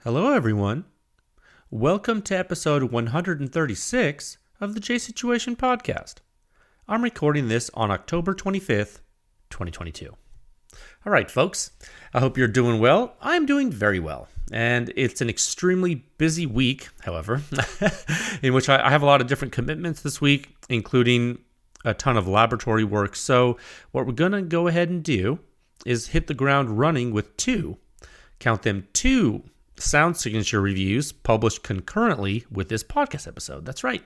Hello, everyone. Welcome to episode 136 of the J Situation Podcast. I'm recording this on October 25th, 2022. All right, folks. I hope you're doing well. I'm doing very well. And it's an extremely busy week, however, in which I have a lot of different commitments this week, including a ton of laboratory work. So what we're going to go ahead and do is hit the ground running with two sound signature reviews published concurrently with this podcast episode. That's right.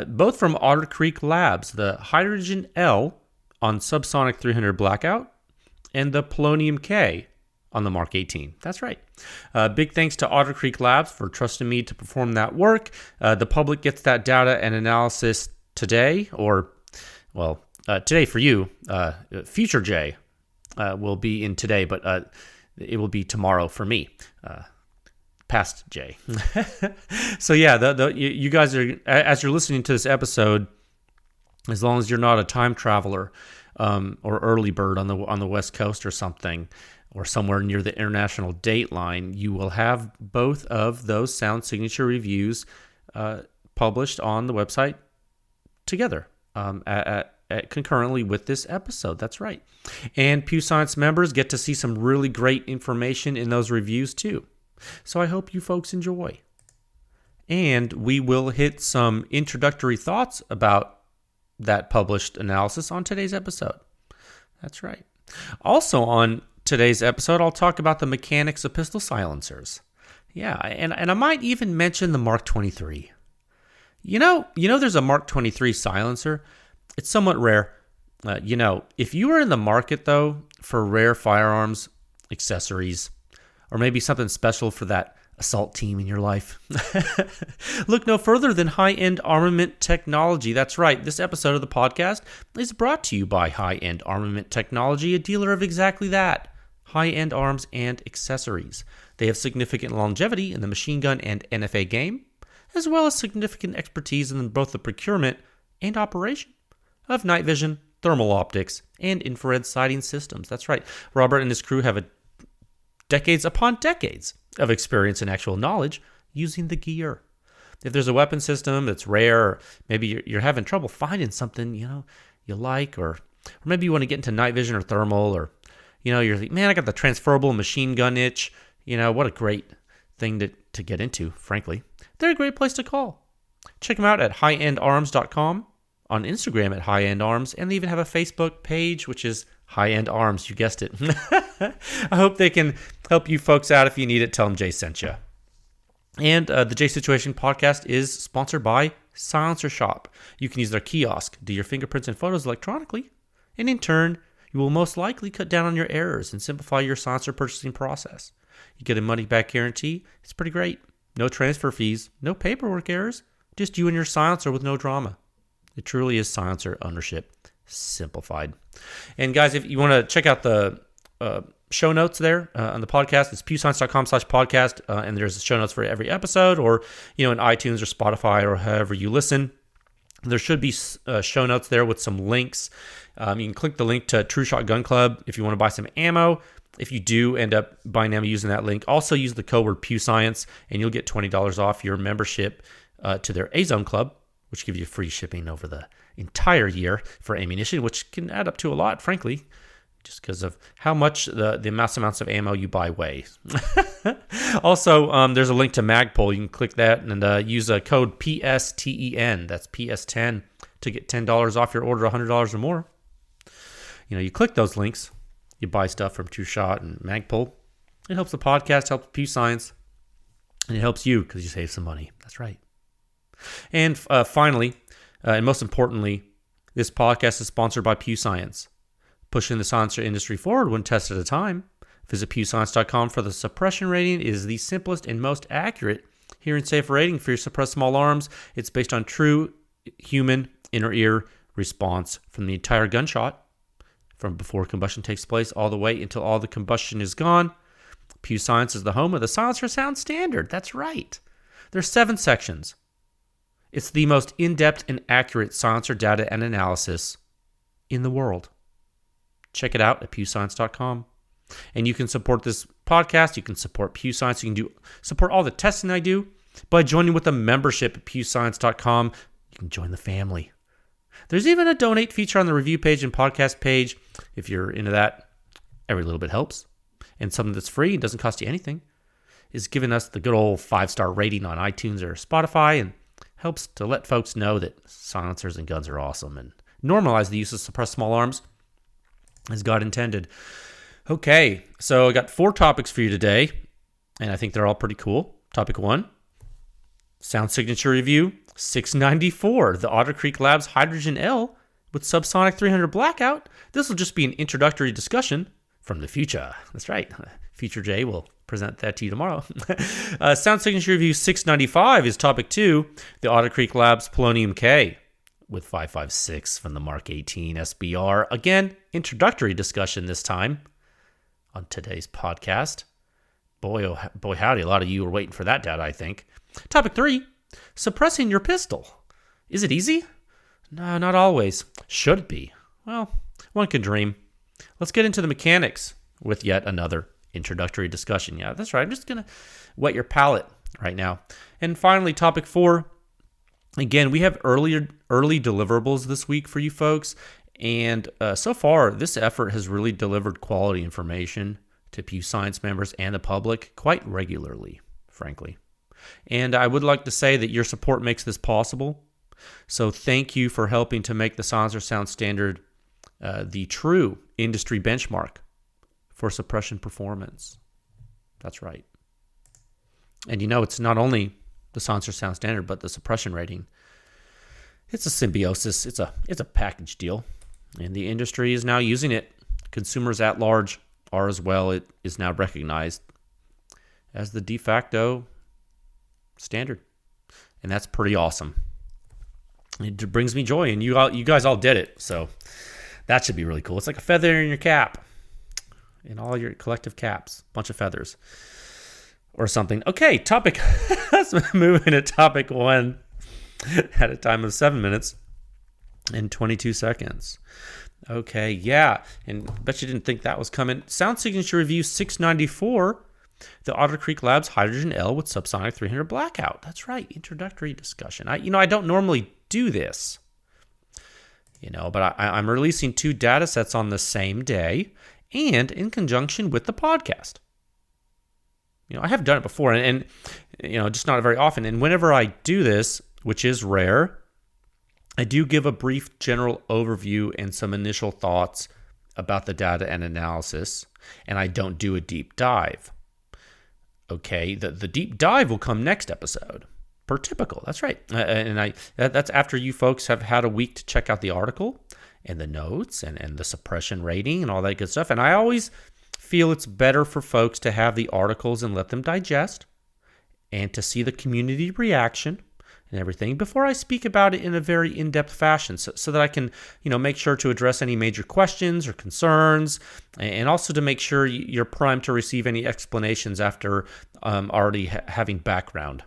Both from Otter Creek Labs, the Hydrogen L on Subsonic 300 Blackout and the Polonium-K on the Mark 18. That's right. Big thanks to Otter Creek Labs for trusting me to perform that work. The public gets that data and analysis today, today for you. Future J will be in today, but it will be tomorrow for me. Past J. So yeah, you guys are, as you're listening to this episode, as long as you're not a time traveler or early bird on the West Coast or something, or somewhere near the international date line, you will have both of those sound signature reviews published on the website together concurrently with this episode. That's right. And Pew Science members get to see some really great information in those reviews too. So I hope you folks enjoy. And we will hit some introductory thoughts about that published analysis on today's episode. That's right. Also on today's episode, I'll talk about the mechanics of pistol silencers. Yeah, and I might even mention the Mark 23. You know there's a Mark 23 silencer. It's somewhat rare. If you are in the market, though, for rare firearms, accessories, or maybe something special for that assault team in your life, look no further than high-end armament technology. That's right. This episode of the podcast is brought to you by High-End Armament Technology, a dealer of exactly that, high-end arms and accessories. They have significant longevity in the machine gun and NFA game, as well as significant expertise in both the procurement and operation of night vision, thermal optics, and infrared sighting systems. That's right. Robert and his crew have decades upon decades of experience and actual knowledge using the gear. If there's a weapon system that's rare, or maybe you're having trouble finding something you like, or maybe you want to get into night vision or thermal, or you're like, man, I got the transferable machine gun itch. What a great thing to get into, frankly. They're a great place to call. Check them out at highendarms.com, on Instagram at highendarms, and they even have a Facebook page, which is High End Arms. You guessed it. I hope they can help you folks out. If you need it, tell them Jay sent you. And the J Situation Podcast is sponsored by Silencer Shop. You can use their kiosk, do your fingerprints and photos electronically, and in turn, you will most likely cut down on your errors and simplify your silencer purchasing process. You get a money-back guarantee. It's pretty great. No transfer fees, no paperwork errors, just you and your silencer with no drama. It truly is silencer ownership simplified. And guys, if you want to check out the show notes there on the podcast, it's pewscience.com/podcast, and there's show notes for every episode, or in iTunes or Spotify or however you listen. There should be show notes there with some links. You can click the link to True Shot Gun Club if you want to buy some ammo. If you do end up buying ammo using that link, also use the code word PewScience, and you'll get $20 off your membership to their A-Zone Club, which gives you free shipping over the entire year for ammunition, which can add up to a lot, frankly, just because of how much the amounts of ammo you buy weigh. Also, there's a link to Magpul. You can click that and use a code PSTEN. That's PS10 to get $10 off your order, $100 or more. You click those links, you buy stuff from True Shot and Magpul. It helps the podcast, helps Pew Science, and it helps you because you save some money. That's right. And finally, and most importantly, this podcast is sponsored by Pew Science, pushing the silencer industry forward one test at a time. Visit pewscience.com for the suppression rating. It is the simplest and most accurate hearing safe rating for your suppressed small arms. It's based on true human inner ear response from the entire gunshot, from before combustion takes place all the way until all the combustion is gone. Pew Science is the home of the Silencer Sound Standard. That's right. There's 7 sections. It's the most in-depth and accurate silencer data and analysis in the world. Check it out at pewscience.com. And you can support this podcast. You can support Pew Science. You can support all the testing I do by joining with a membership at pewscience.com. You can join the family. There's even a donate feature on the review page and podcast page. If you're into that, every little bit helps. And something that's free and doesn't cost you anything is giving us the good old 5-star rating on iTunes or Spotify, and helps to let folks know that silencers and guns are awesome and normalize the use of suppressed small arms as God intended. Okay, so I got 4 topics for you today, and I think they're all pretty cool. Topic 1, sound signature review 694, the Otter Creek Labs Hydrogen L with subsonic 300 blackout. This will just be an introductory discussion from the future. That's right. Future Jay will present that to you tomorrow. Sound signature review 695 is topic 2, the Otter Creek Labs Polonium-K with 556 from the Mark 18 SBR. Again, introductory discussion this time on today's podcast. Boy, oh boy, howdy, a lot of you were waiting for that data, I think. Topic 3, suppressing your pistol. Is it easy? No, not always. Should it be? Well, one can dream. Let's get into the mechanics with yet another introductory discussion. Yeah, that's right. I'm just going to wet your palate right now. And finally, topic 4. Again, we have early deliverables this week for you folks. And so far, this effort has really delivered quality information to Pew Science members and the public quite regularly, frankly. And I would like to say that your support makes this possible. So thank you for helping to make the Silencer Sound Standard the true industry benchmark for suppression performance. That's right. And it's not only the Silencer Sound Standard, but the suppression rating. It's a symbiosis. It's a package deal. And the industry is now using it. Consumers at large are as well. It is now recognized as the de facto standard. And that's pretty awesome. It brings me joy. And you guys all did it. So that should be really cool. It's like a feather in your cap. In all your collective caps. Bunch of feathers. Or something. Okay, topic. Let's move into topic 1 at a time of 7 minutes and 22 seconds. Okay, yeah. And I bet you didn't think that was coming. Sound signature review 694. The Otter Creek Labs Hydrogen L with subsonic 300 blackout. That's right. Introductory discussion. I don't normally do this. But I'm releasing 2 data sets on the same day and in conjunction with the podcast. I have done it before and just not very often. And whenever I do this, which is rare, I do give a brief general overview and some initial thoughts about the data and analysis, and I don't do a deep dive. Okay, the deep dive will come next episode, per typical. That's right. And that's after you folks have had a week to check out the article and the notes and the suppression rating and all that good stuff. And I always feel it's better for folks to have the articles and let them digest and to see the community reaction and everything before I speak about it in a very in-depth fashion so that I can, make sure to address any major questions or concerns and also to make sure you're primed to receive any explanations after already having background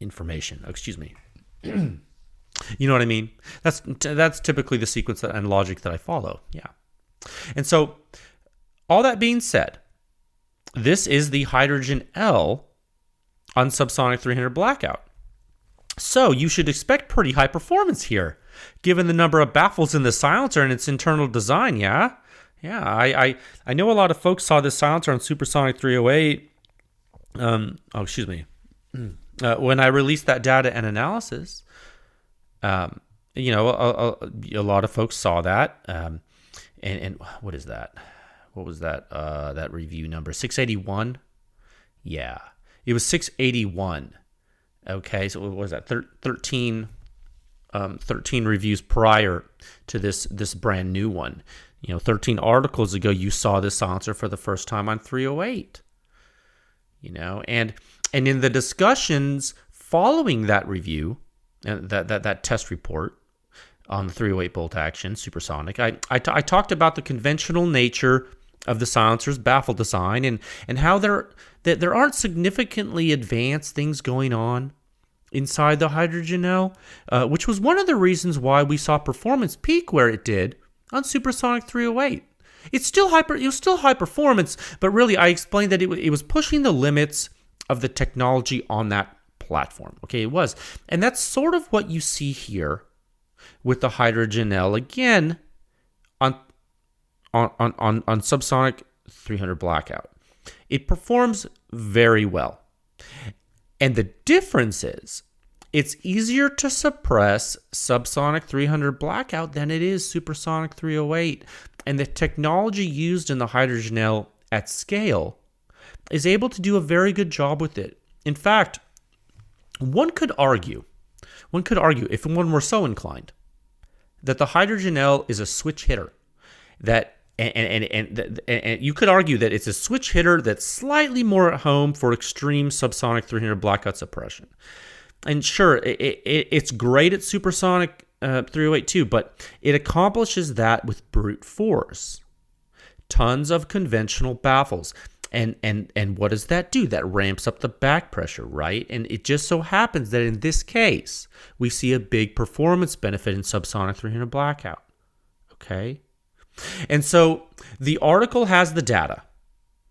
information. Excuse me. You know what I mean? That's typically the sequence and logic that I follow. Yeah. And so all that being said, this is the Hydrogen L on subsonic 300 blackout. So you should expect pretty high performance here, given the number of baffles in the silencer and its internal design, yeah? Yeah, I know a lot of folks saw this silencer on Supersonic 308. When I released that data and analysis, a lot of folks saw that. And what is that? What was that? That review number 681. Yeah, it was 681. Okay, so what was that? 13 reviews prior to this brand new one. 13 articles ago, you saw this silencer for the first time on 308. And in the discussions following that review, that test report on the 308 bolt action supersonic, I talked about the conventional nature of the silencer's baffle design and how there aren't significantly advanced things going on inside the Hydrogen L, which was one of the reasons why we saw performance peak where it did on Supersonic 308. It's still it was still high performance, but really I explained that it was pushing the limits of the technology on that platform. Okay, it was. And that's sort of what you see here with the Hydrogen L again on subsonic 300 blackout. It performs very well. And the difference is it's easier to suppress subsonic 300 blackout than it is supersonic 308. And the technology used in the Hydrogen L at scale is able to do a very good job with it. In fact, one could argue, if one were so inclined, that the Hydrogen L is a switch hitter. That and you could argue that it's a switch hitter that's slightly more at home for extreme subsonic 300 blackout suppression. And sure, it's great at supersonic 308 too, but it accomplishes that with brute force. Tons of conventional baffles. And what does that do? That ramps up the back pressure, right? And it just so happens that in this case, we see a big performance benefit in subsonic 300 blackout. Okay? And so the article has the data.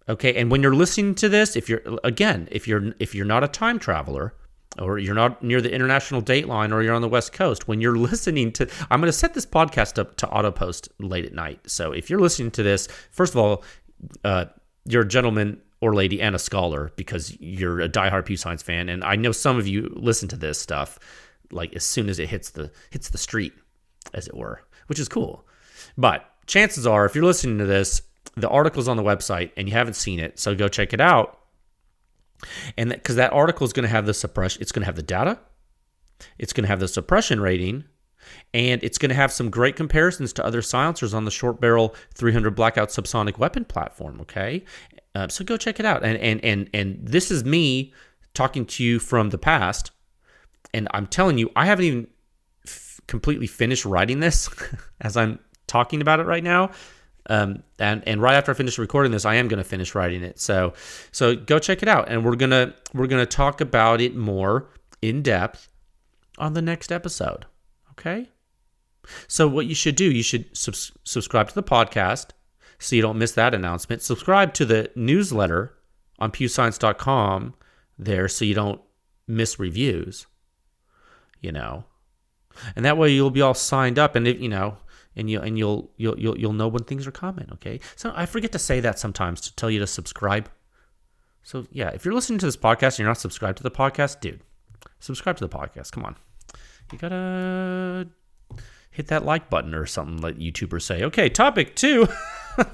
Okay? And when you're listening to this, if you're not a time traveler, or you're not near the international date line, or you're on the West Coast, when you're listening to, I'm going to set this podcast up to auto post late at night. So if you're listening to this, first of all, you're a gentleman or lady and a scholar because you're a diehard Pew Science fan, and I know some of you listen to this stuff like as soon as it hits the street, as it were, which is cool. But chances are, if you're listening to this, the article's on the website and you haven't seen it, so go check it out. And because that article is going to have the suppression, it's going to have the data, it's going to have the suppression rating, and it's going to have some great comparisons to other silencers on the short barrel 300 blackout subsonic weapon platform. Okay, so go check it out. And this is me talking to you from the past, and I'm telling you, I haven't even completely finished writing this as I'm talking about it right now. And right after I finish recording this, I am going to finish writing it. So go check it out, and we're gonna talk about it more in depth on the next episode. Okay? So what you should do, you should subscribe to the podcast so you don't miss that announcement. Subscribe to the newsletter on pewscience.com there so you don't miss reviews, and that way you'll be all signed up, and you'll know when things are coming, okay? So I forget to say that sometimes to tell you to subscribe. So yeah, if you're listening to this podcast and you're not subscribed to the podcast, dude, subscribe to the podcast. Come on. You gotta hit that like button or something, like YouTubers say. Okay, topic 2.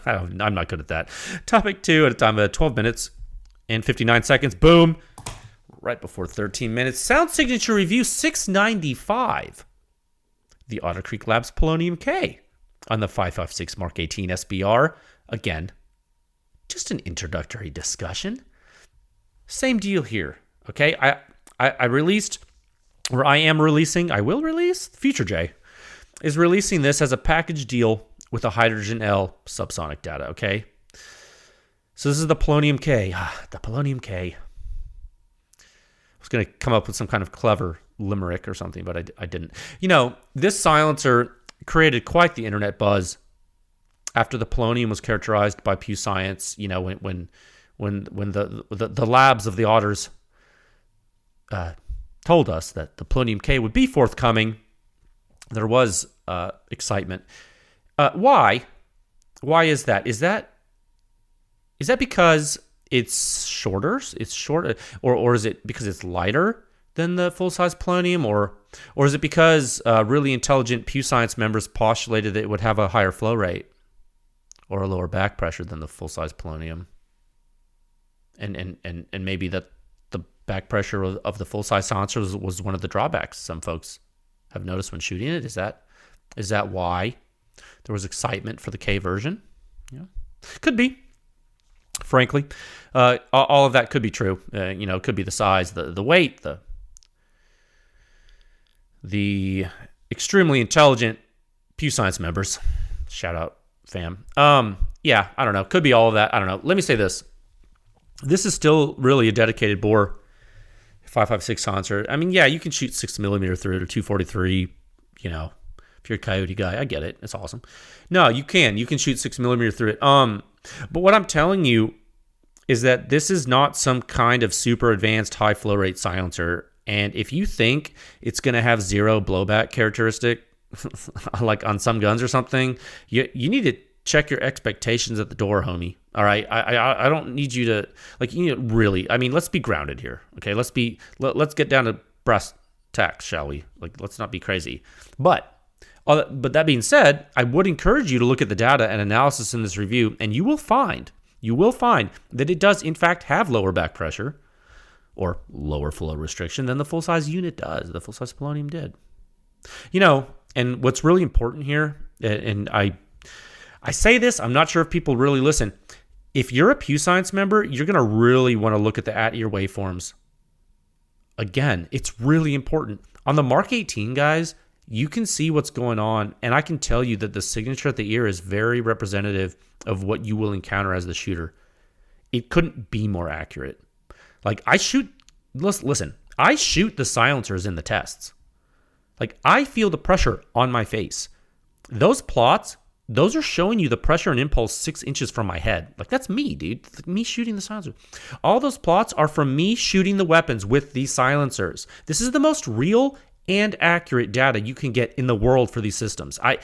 I'm not good at that. Topic 2 at a time of 12 minutes and 59 seconds. Boom. Right before 13 minutes. Sound signature review 695. The Otter Creek Labs Polonium-K on the 5.56 Mark 18 SBR. Again, just an introductory discussion. Same deal here. Okay, I released, or I am releasing, I will release, Future J is releasing this as a package deal with the Hydrogen L subsonic data, okay? So this is the Polonium-K. The Polonium-K. I was going to come up with some kind of clever limerick or something, but I didn't. This silencer created quite the internet buzz after the polonium was characterized by Pew Science. When the labs of the Otters told us that the Polonium-K would be forthcoming, there was excitement. Why? Why is that? Is that because it's shorter? It's shorter, or is it because it's lighter than the full-size polonium, or is it because really intelligent Pew Science members postulated that it would have a higher flow rate or a lower back pressure than the full-size polonium, and maybe that the back pressure of the full-size silencer was one of the drawbacks some folks have noticed when shooting it? Is that why there was excitement for the K version? Yeah, could be. Frankly, all of that could be true. It could be the size, the weight, the extremely intelligent Pew Science members. Shout out, fam. Yeah, I don't know. Could be all of that. I don't know. Let me say this. This is still really a dedicated bore 5.56 silencer. I mean, yeah, you can shoot 6mm through it or 243, If you're a Coyote guy, I get it. It's awesome. No, you can. You can shoot 6mm through it. But what I'm telling you is that this is not some kind of super advanced high flow rate silencer. And if you think it's going to have zero blowback characteristic, like on some guns or something, you need to check your expectations at the door, homie. All right, I don't need you to you need to really. I mean, let's be grounded here, okay? Let's get down to brass tacks, shall we? Let's not be crazy. But that being said, I would encourage you to look at the data and analysis in this review, and you will find that it does in fact have lower back pressure or lower flow restriction than the full size unit does. The full size Polonium did. And what's really important here, and I say this, I'm not sure if people really listen. If you're a Pew Science member, you're going to really want to look at the at-ear waveforms. Again, it's really important. On the Mark 18, guys, you can see what's going on, and I can tell you that the signature at the ear is very representative of what you will encounter as the shooter. It couldn't be more accurate. I shoot the silencers in the tests. I feel the pressure on my face. Those plots, those are showing you the pressure and impulse 6 inches from my head. That's me, dude. Me shooting the silencer. All those plots are from me shooting the weapons with these silencers. This is the most real and accurate data you can get in the world for these systems. I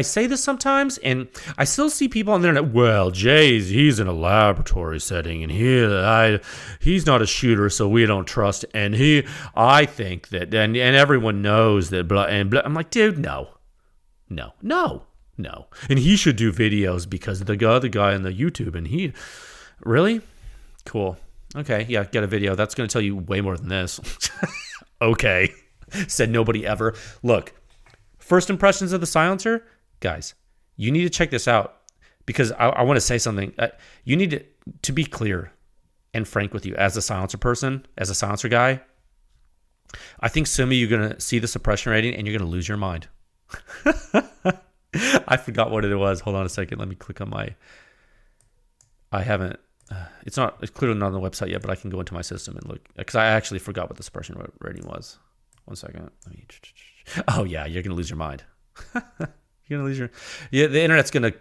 say this sometimes, and I still see people on the internet, well, he's in a laboratory setting, and he's not a shooter, so we don't trust, and I think that, and everyone knows that, blah, and blah. I'm like, dude, no. And he should do videos because the guy on the YouTube, and he, really? Cool. Okay, yeah, get a video. That's going to tell you way more than this. Okay. Said nobody ever. Look, first impressions of the silencer, guys, you need to check this out because I want to say something. You need to be clear and frank with you as a silencer person, as a silencer guy. I think some of you are going to see the suppression rating and you're going to lose your mind. I forgot what it was. Hold on a second. Let me click on I haven't. It's clearly not on the website yet, but I can go into my system and look because I actually forgot what the suppression rating was. 1 second. Oh yeah, you're gonna lose your mind. You're gonna lose the internet's gonna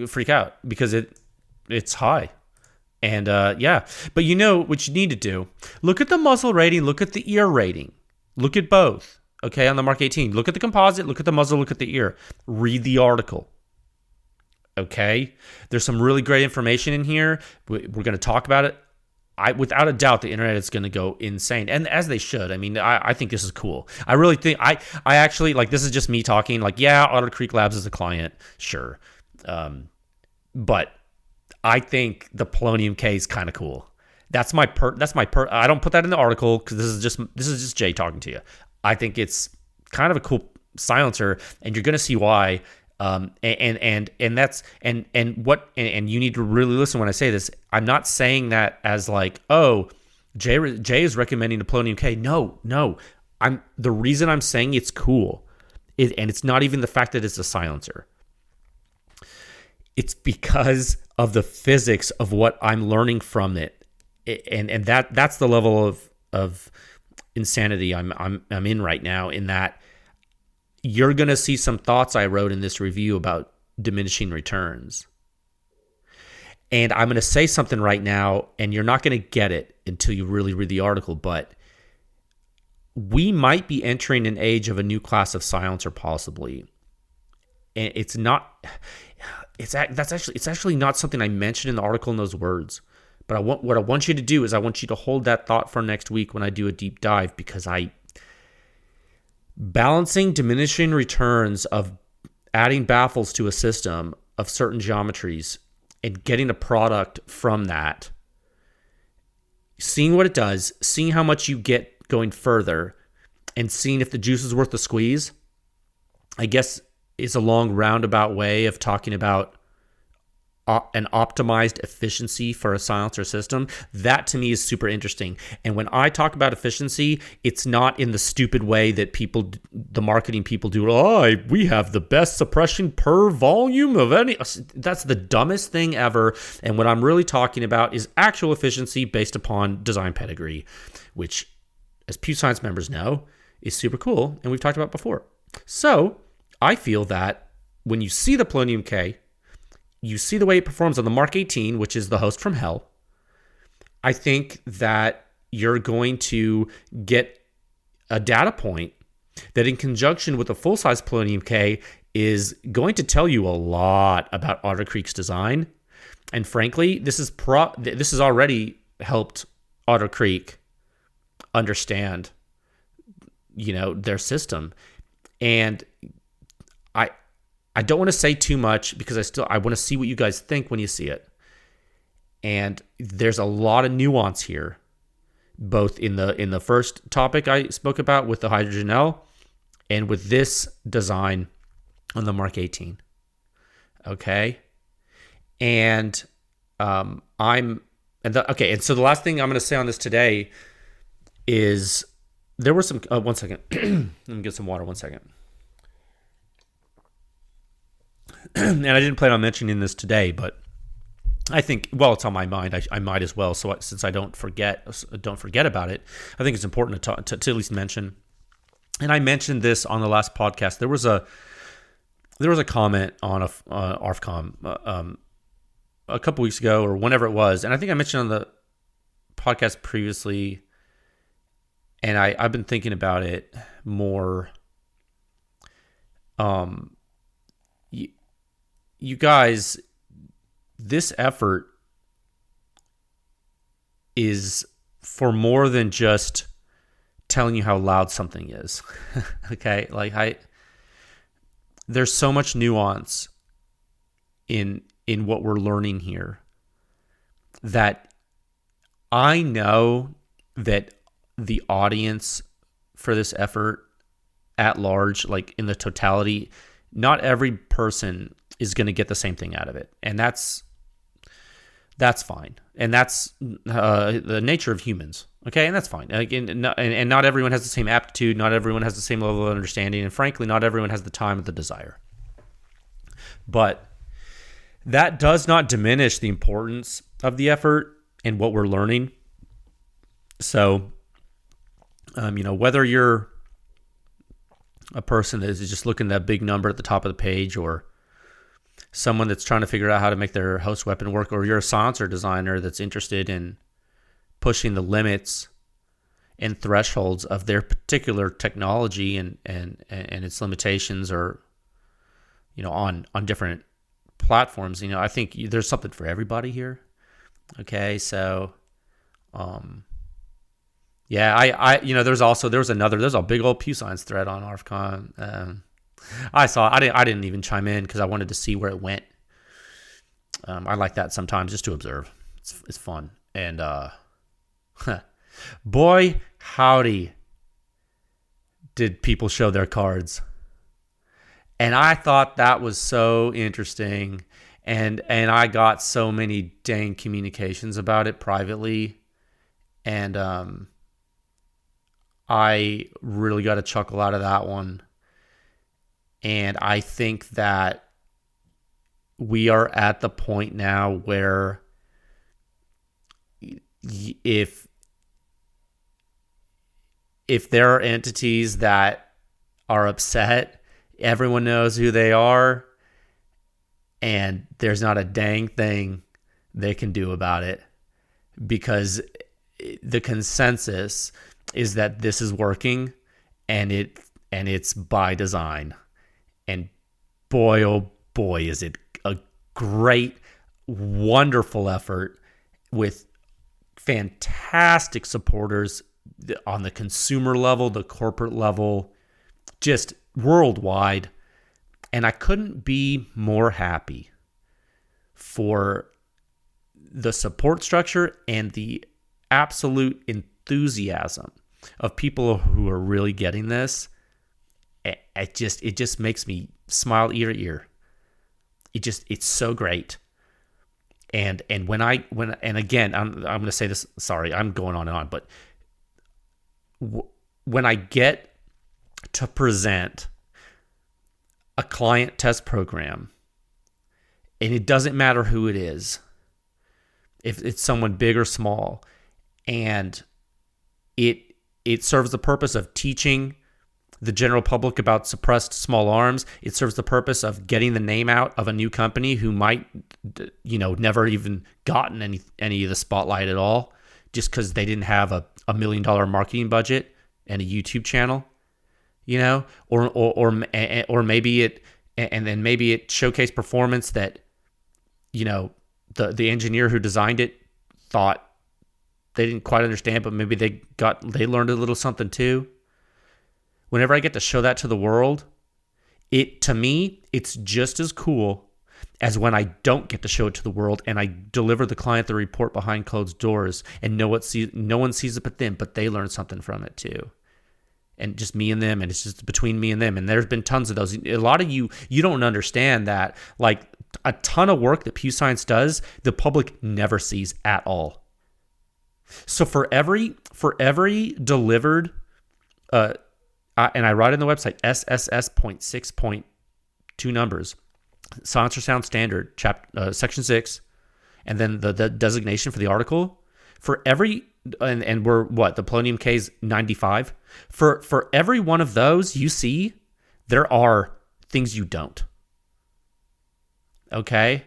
freak out because it's high, and But you know what you need to do? Look at the muzzle rating. Look at the ear rating. Look at both. Okay, on the Mark 18. Look at the composite. Look at the muzzle. Look at the ear. Read the article. Okay, there's some really great information in here. We're gonna talk about it. Without a doubt, the internet is going to go insane, and as they should. I mean, I think this is cool. I really think I actually this is just me talking. Otter Creek Labs is a client, sure, but I think the Polonium-K is kind of cool. That's my I don't put that in the article because this is just Jay talking to you. I think it's kind of a cool silencer, and you're going to see why. And you need to really listen when I say this. I'm not saying that as Jay is recommending the Polonium-K. No. The reason I'm saying it's cool and it's not even the fact that it's a silencer. It's because of the physics of what I'm learning from it. And that's the level of insanity I'm in right now, in that you're going to see some thoughts I wrote in this review about diminishing returns. And I'm going to say something right now, and you're not going to get it until you really read the article, but we might be entering an age of a new class of silencer, possibly. And it's actually not something I mentioned in the article in those words. But what I want you to do is I want you to hold that thought for next week when I do a deep dive, because balancing diminishing returns of adding baffles to a system of certain geometries and getting a product from that, seeing what it does, seeing how much you get going further, and seeing if the juice is worth the squeeze, I guess is a long roundabout way of talking about an optimized efficiency for a silencer system. That to me is super interesting. And when I talk about efficiency, it's not in the stupid way that the marketing people do. We have the best suppression per volume of any. That's the dumbest thing ever. And what I'm really talking about is actual efficiency based upon design pedigree, which, as Pew Science members know, is super cool. And we've talked about before. So I feel that when you see the Polonium-K, you see the way it performs on the Mark 18, which is the host from hell. I think that you're going to get a data point that in conjunction with the full-size Polonium-K is going to tell you a lot about Otter Creek's design. And frankly, this has already helped Otter Creek understand, their system. And I don't want to say too much because I want to see what you guys think when you see it. And there's a lot of nuance here, both in the first topic I spoke about with the hydrogen L and with this design on the Mark 18. Okay. And so the last thing I'm going to say on this today is there were some, 1 second. Let me get some water 1 second. And I didn't plan on mentioning this today, but I think, it's on my mind. I might as well. So since I don't forget about it, I think it's important to at least mention. And I mentioned this on the last podcast. There was a comment on ARFCOM a couple weeks ago or whenever it was, and I think I mentioned on the podcast previously. And I've been thinking about it more. You guys, this effort is for more than just telling you how loud something is. Okay? There's so much nuance in what we're learning here that I know that the audience for this effort at large, in the totality, not every person is going to get the same thing out of it. And that's fine. And that's the nature of humans. Okay. And that's fine. And not everyone has the same aptitude. Not everyone has the same level of understanding. And frankly, not everyone has the time or the desire. But that does not diminish the importance of the effort and what we're learning. So, whether you're a person that is just looking at that big number at the top of the page, or someone that's trying to figure out how to make their host weapon work, or you're a silencer designer that's interested in pushing the limits and thresholds of their particular technology and its limitations, or on different platforms, I think there's something for everybody here. Okay, so there's a big old Pew Science thread on ARFCON. I didn't even chime in because I wanted to see where it went. I like that sometimes just to observe. It's fun. And boy, howdy, did people show their cards. And I thought that was so interesting. And I got so many dang communications about it privately. And I really got a chuckle out of that one. And I think that we are at the point now where if there are entities that are upset, everyone knows who they are, and there's not a dang thing they can do about it, because the consensus is that this is working, and it's by design. And boy, oh boy, is it a great, wonderful effort with fantastic supporters on the consumer level, the corporate level, just worldwide. And I couldn't be more happy for the support structure and the absolute enthusiasm of people who are really getting this. It just makes me smile ear to ear. It's so great. And again, I'm going to say this, sorry, I'm going on and on, but when I get to present a client test program, and it doesn't matter who it is, if it's someone big or small, and it serves the purpose of teaching the general public about suppressed small arms. It serves the purpose of getting the name out of a new company who might, never even gotten any of the spotlight at all, just because they didn't have a $1 million marketing budget and a YouTube channel, or maybe it, and then maybe it showcased performance that, the engineer who designed it thought they didn't quite understand, but maybe they learned a little something too. Whenever I get to show that to the world, to me, it's just as cool as when I don't get to show it to the world and I deliver the client the report behind closed doors and no one sees it but them, but they learn something from it too. And just me and them, and it's just between me and them. And there's been tons of those. A lot of you don't understand that, like, a ton of work that Pew Science does, the public never sees at all. So for every delivered, and I write in the website, SSS.6.2 numbers, Silencer Sound Standard, Section 6, and then the designation for the article. For every, and we're what, the Polonium-K is 95. For every one of those you see, there are things you don't. Okay?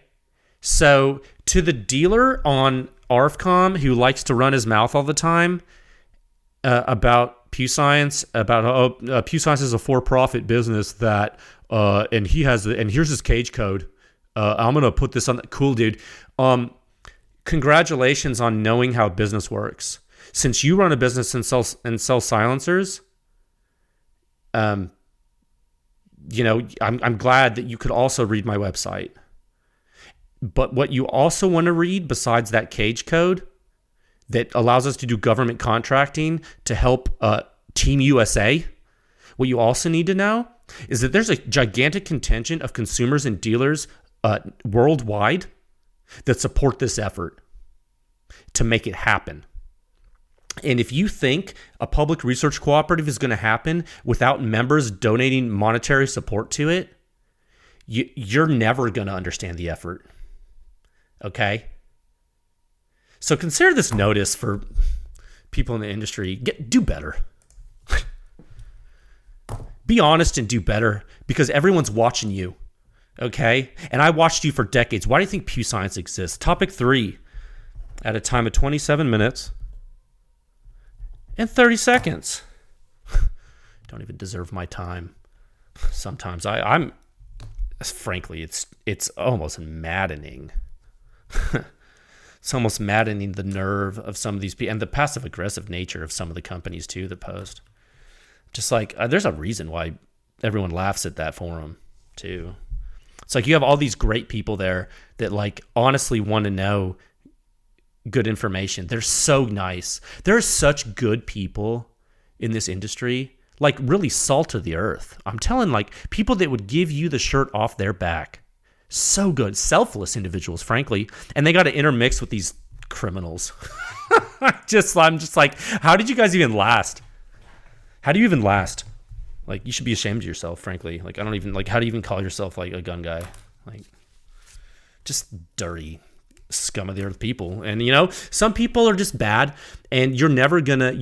So to the dealer on ARFCOM who likes to run his mouth all the time about Pew Science, Pew Science is a for-profit business that, and here's his cage code. I'm gonna put this on. Cool, dude. Congratulations on knowing how business works. Since you run a business and sell silencers, I'm glad that you could also read my website. But what you also want to read, besides that cage code that allows us to do government contracting to help Team USA, what you also need to know is that there's a gigantic contingent of consumers and dealers worldwide that support this effort to make it happen. And if you think a public research cooperative is going to happen without members donating monetary support to it, you're never going to understand the effort. Okay? So consider this notice for people in the industry. Do better. Be honest and do better, because everyone's watching you. Okay? And I watched you for decades. Why do you think Pew Science exists? Topic 3, at a time of 27 minutes and 30 seconds. Don't even deserve my time. Sometimes I'm frankly, it's almost maddening. It's almost maddening, the nerve of some of these people and the passive aggressive nature of some of the companies too that post. Just like there's a reason why everyone laughs at that forum too. It's like you have all these great people there that like honestly want to know good information. They're so nice. There are such good people in this industry, like really salt of the earth. I'm telling, like, people that would give you the shirt off their back. So good. Selfless individuals, frankly. And they got to intermix with these criminals. I'm just like, how did you guys even last? How do you even last? Like, you should be ashamed of yourself, frankly. Like, I don't even, like, how do you even call yourself, like, a gun guy? Like, just dirty scum of the earth people. And, you know, some people are just bad, and you're never gonna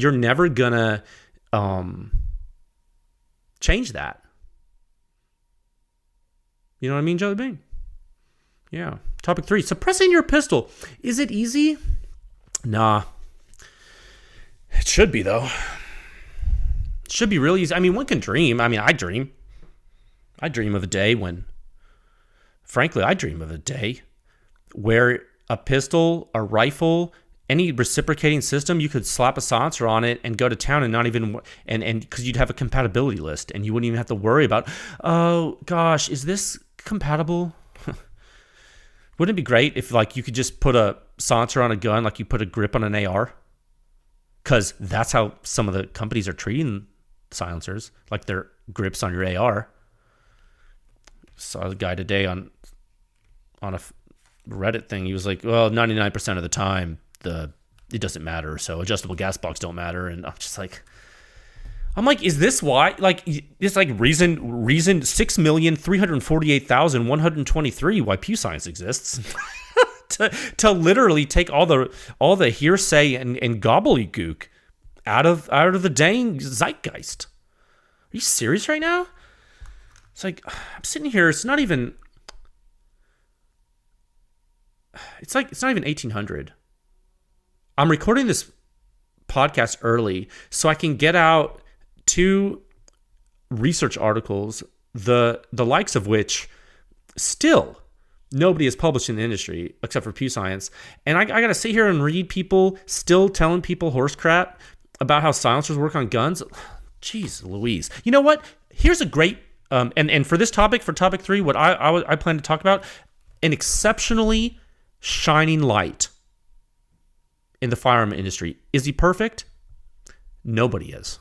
change that. You know what I mean, Jelly Bean? Yeah. Topic 3, suppressing your pistol. Is it easy? Nah. It should be, though. It should be really easy. I mean, one can dream. I mean, I dream. I dream of a day when, frankly, I dream of a day where a pistol, a rifle, any reciprocating system, you could slap a silencer on it and go to town and not even, and because you'd have a compatibility list and you wouldn't even have to worry about, oh gosh, is this compatible? Wouldn't it be great if like you could just put a silencer on a gun like you put a grip on an AR? Because that's how some of the companies are treating silencers, like they're grips on your AR. Saw a guy today on a Reddit thing. He was like, well, 99% of the time, it doesn't matter. So adjustable gas blocks don't matter. And I'm like, is this why? Like, it's like reason 6,348,123 why Pew Science exists. to literally take all the hearsay and gobbledygook out of the dang zeitgeist. Are you serious right now? It's like, I'm sitting here. It's not even 1800. I'm recording this podcast early so I can get out 2 research articles, the likes of which still nobody has published in the industry except for Pew Science. And I got to sit here and read people still telling people horse crap about how silencers work on guns. Jeez Louise. You know what? Here's a great, and for this topic, for topic 3, what I plan to talk about, an exceptionally shining light in the firearm industry. Is he perfect? Nobody is.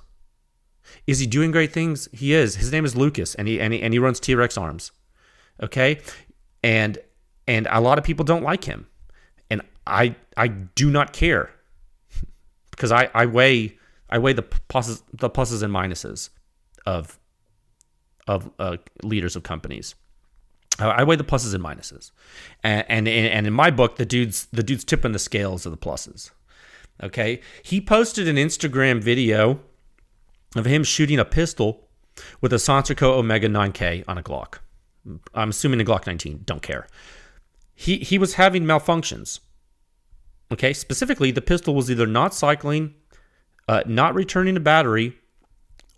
Is he doing great things? He is. His name is Lucas, and he runs T-Rex Arms. Okay, and a lot of people don't like him, and I do not care, because I weigh the pluses and minuses of leaders of companies. I weigh the pluses and minuses, and in my book, the dude's tipping the scales of the pluses. Okay, he posted an Instagram video of him shooting a pistol with a Silencer-Co Omega 9K on a Glock. I'm assuming a Glock 19. Don't care. He was having malfunctions. Okay, specifically, the pistol was either not cycling, not returning a battery,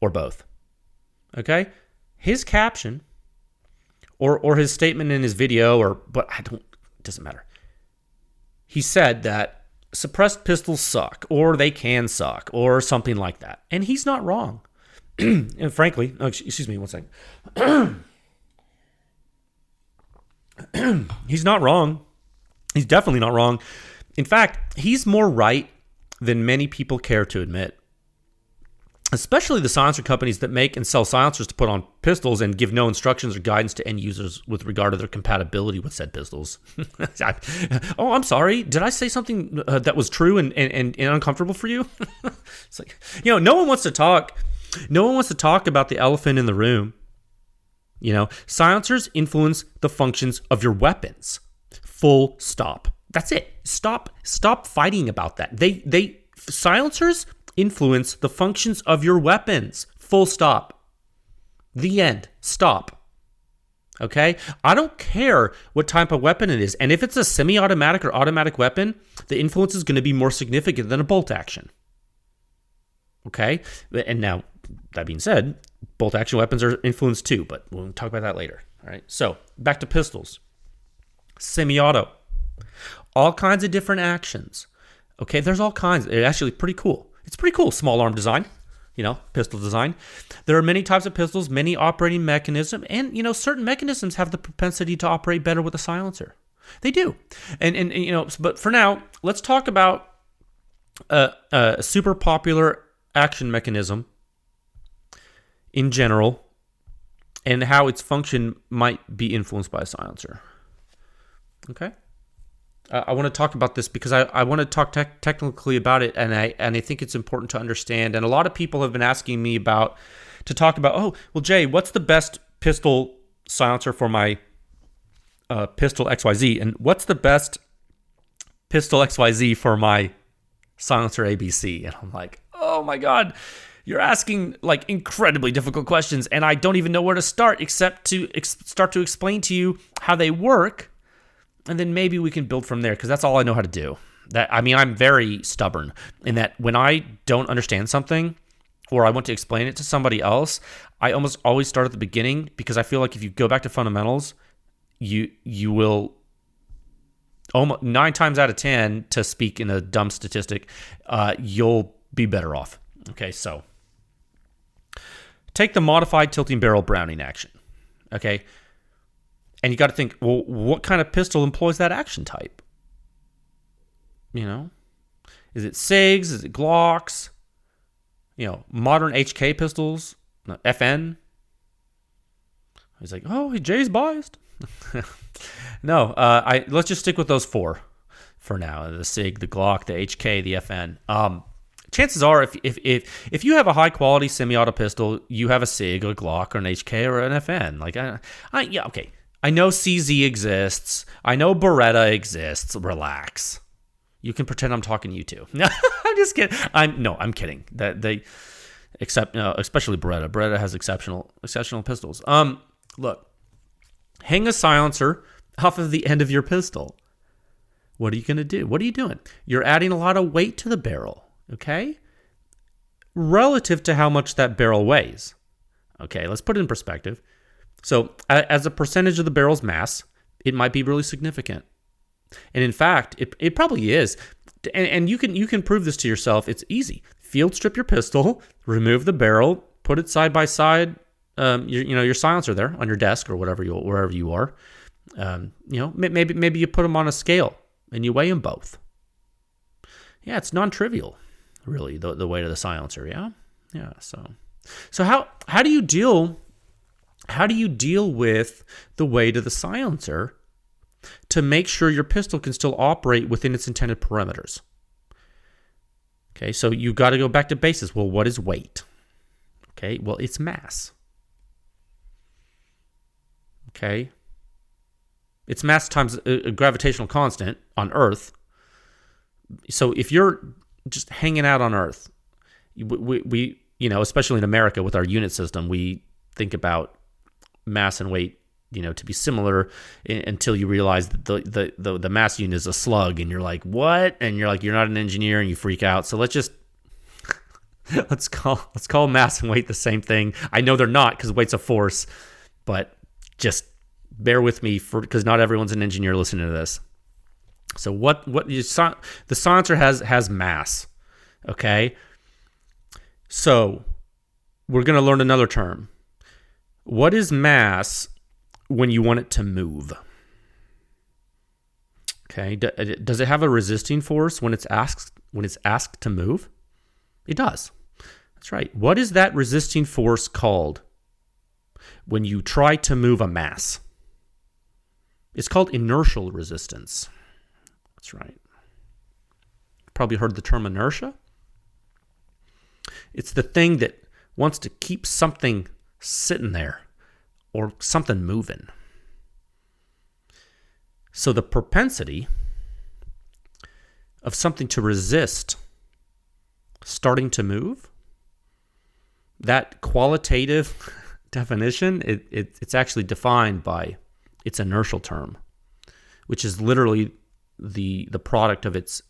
or both. Okay, his caption, or his statement in his video, but it doesn't matter. He said that suppressed pistols suck, or they can suck, or something like that, and he's not wrong. And frankly, excuse me, one second. He's not wrong. He's definitely not wrong. In fact, he's more right than many people care to admit. Especially the silencer companies that make and sell silencers to put on pistols and give no instructions or guidance to end users with regard to their compatibility with said pistols. Oh, I'm sorry. Did I say something that was true and uncomfortable for you? It's like, no one wants to talk. No one wants to talk about the elephant in the room. Silencers influence the functions of your weapons. Full stop. That's it. Stop fighting about that. Silencers influence the functions of your weapons. Full stop. The end. Stop. Okay? I don't care what type of weapon it is. And if it's a semi-automatic or automatic weapon, the influence is going to be more significant than a bolt action. Okay? And now, that being said, bolt action weapons are influenced too, but we'll talk about that later. All right? So, back to pistols. Semi-auto. All kinds of different actions. Okay? There's all kinds. It's actually pretty cool. It's pretty cool, small arm design, pistol design. There are many types of pistols, many operating mechanisms, and, certain mechanisms have the propensity to operate better with a silencer. They do. And but for now, let's talk about a super popular action mechanism in general and how its function might be influenced by a silencer. Okay? I want to talk about this because I want to talk technically about it, and I think it's important to understand. And a lot of people have been asking me to talk about, oh, well, Jay, what's the best pistol silencer for my pistol XYZ? And what's the best pistol XYZ for my silencer ABC? And I'm like, oh my God, you're asking like incredibly difficult questions, and I don't even know where to start except to start to explain to you how they work. And then maybe we can build from there, because that's all I know how to do. I'm very stubborn in that when I don't understand something or I want to explain it to somebody else, I almost always start at the beginning, because I feel like if you go back to fundamentals, you will almost 9 times out of 10, to speak in a dumb statistic, you'll be better off. Okay, so take the modified tilting barrel Browning action. Okay. And you got to think, well, what kind of pistol employs that action type? Is it SIGs? Is it Glocks? Modern HK pistols? FN? He's like, oh, Jay's biased. No, let's just stick with those 4 for now: the SIG, the Glock, the HK, the FN. Chances are, if you have a high quality semi-auto pistol, you have a SIG, a Glock, or an HK, or an FN. Yeah, okay. I know CZ exists. I know Beretta exists. Relax. You can pretend I'm talking to you too. No, I'm just kidding. I'm kidding. except especially Beretta. Beretta has exceptional pistols. Look, hang a silencer off of the end of your pistol. What are you going to do? What are you doing? You're adding a lot of weight to the barrel, okay? Relative to how much that barrel weighs. Okay, let's put it in perspective. So as a percentage of the barrel's mass, it might be really significant. And in fact, it probably is. And you can prove this to yourself. It's easy. Field strip your pistol, remove the barrel, put it side by side, your silencer there on your desk or wherever you are. Maybe you put them on a scale and you weigh them both. Yeah, it's non-trivial, really, the weight of the silencer. Yeah. So how do you deal with the weight of the silencer to make sure your pistol can still operate within its intended parameters? Okay, so you got to go back to basics. Well, what is weight? Okay, well, it's mass. Okay, it's mass times a gravitational constant on Earth. So if you're just hanging out on Earth, we especially in America with our unit system, we think about mass and weight, to be similar until you realize that the mass unit is a slug, and you're like, what? And you're like, you're not an engineer, and you freak out. So let's call mass and weight the same thing. I know they're not, because weight's a force, but just bear with me because not everyone's an engineer listening to this. So the silencer has mass, okay? So we're going to learn another term. What is mass when you want it to move? Okay, does it have a resisting force when it's asked to move? It does. That's right. What is that resisting force called when you try to move a mass? It's called inertial resistance. That's right. Probably heard the term inertia. It's the thing that wants to keep something sitting there or something moving. So the propensity of something to resist starting to move, that qualitative definition, it's actually defined by its inertial term, which is literally the product of its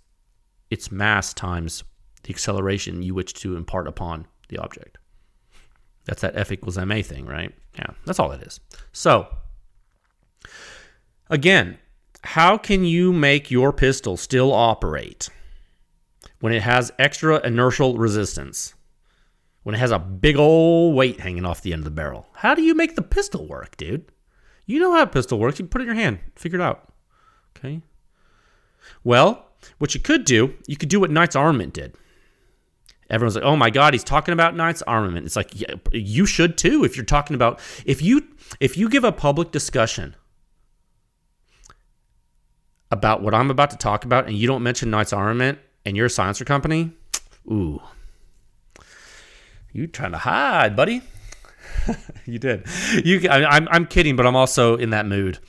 mass times the acceleration you wish to impart upon the object. That's that F equals ma thing, right? Yeah, that's all it is. So, again, how can you make your pistol still operate when it has extra inertial resistance? When it has a big old weight hanging off the end of the barrel? How do you make the pistol work, dude? You know how a pistol works. You put it in your hand. Figure it out. Okay? Well, what you could do what Knight's Armament did. Everyone's like, oh my God, he's talking about Knight's Armament. It's like, yeah, you should too if you're talking about, if you give a public discussion about what I'm about to talk about and you don't mention Knight's Armament and you're a silencer company, ooh, you trying to hide, buddy. You did. I'm kidding, but I'm also in that mood.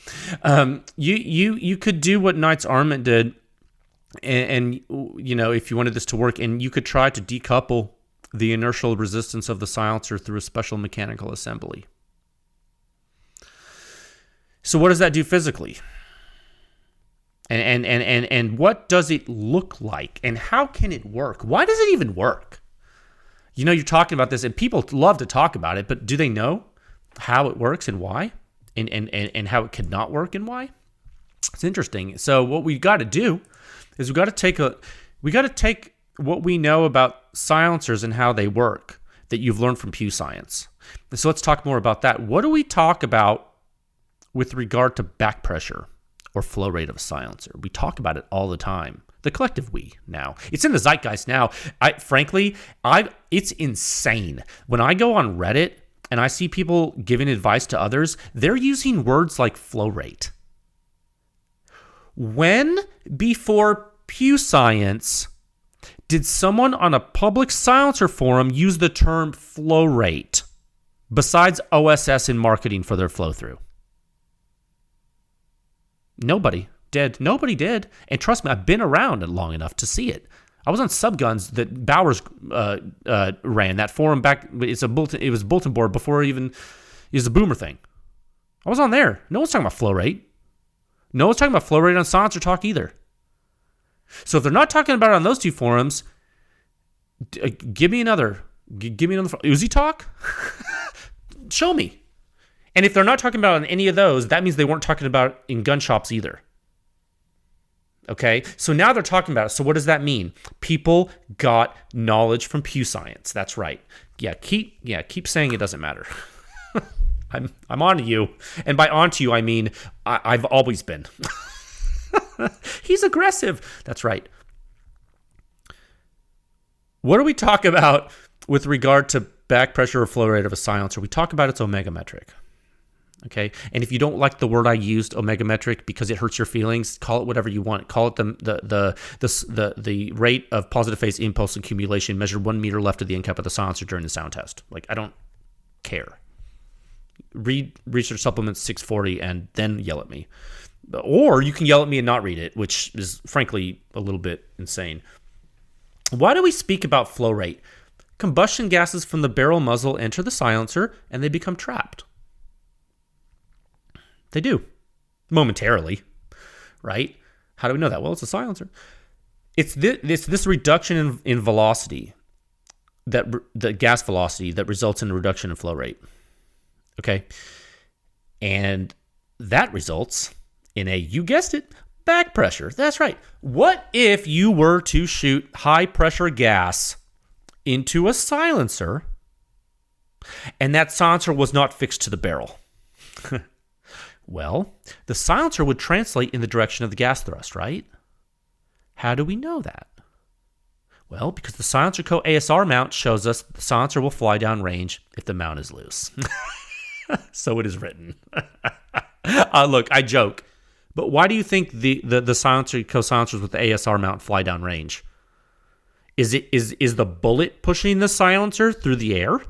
You could do what Knight's Armament did, and if you wanted this to work, and you could try to decouple the inertial resistance of the silencer through a special mechanical assembly. So what does that do physically? And what does it look like? And how can it work? Why does it even work? You're talking about this, and people love to talk about it, but do they know how it works and why? And how it cannot work and why? It's interesting. So what we've got to do is we got to take what we know about silencers and how they work that you've learned from Pew Science. So let's talk more about that. What do we talk about with regard to back pressure or flow rate of a silencer? We talk about it all the time. The collective we now. It's in the zeitgeist now. It's insane. When I go on Reddit and I see people giving advice to others, they're using words like flow rate. When before Pew Science did someone on a public silencer forum use the term flow rate besides OSS in marketing for their flow through? Nobody did. And trust me, I've been around long enough to see it. I was on Subguns that Bowers ran, that forum back. It was a bulletin board before it even is a boomer thing. I was on there. No one's talking about flow rate. No one's talking about flow rate on Silencer Talk either. So if they're not talking about it on those two forums, give me another. Give me another. Uzi Talk? Show me. And if they're not talking about it on any of those, that means they weren't talking about it in gun shops either. Okay, so now they're talking about it. So what does that mean? People got knowledge from Pew Science. That's right. Keep saying it doesn't matter. I'm on to you, and by on to you I mean I've always been. He's aggressive. That's right. What do we talk about with regard to back pressure or flow rate of a silencer? We talk about its omega metric. Okay, and if you don't like the word I used, omega metric, because it hurts your feelings, call it whatever you want. Call it the rate of positive phase impulse accumulation measured 1 meter left of the end cap of the silencer during the sound test. Like, I don't care. Read Research Supplement 640 and then yell at me. Or you can yell at me and not read it, which is frankly a little bit insane. Why do we speak about flow rate? Combustion gases from the barrel muzzle enter the silencer and they become trapped. They do. Momentarily. Right? How do we know that? Well, it's a silencer. It's this reduction in velocity, the gas velocity, that results in a reduction in flow rate. Okay? And that results in you guessed it, back pressure. That's right. What if you were to shoot high pressure gas into a silencer and that silencer was not fixed to the barrel? Well, the silencer would translate in the direction of the gas thrust, right? How do we know that? Well, because the Silencer Co. ASR mount shows us the silencer will fly down range if the mount is loose. So it is written. Look, I joke. But why do you think the Silencer Co. silencers with the ASR mount fly down range? Is the bullet pushing the silencer through the air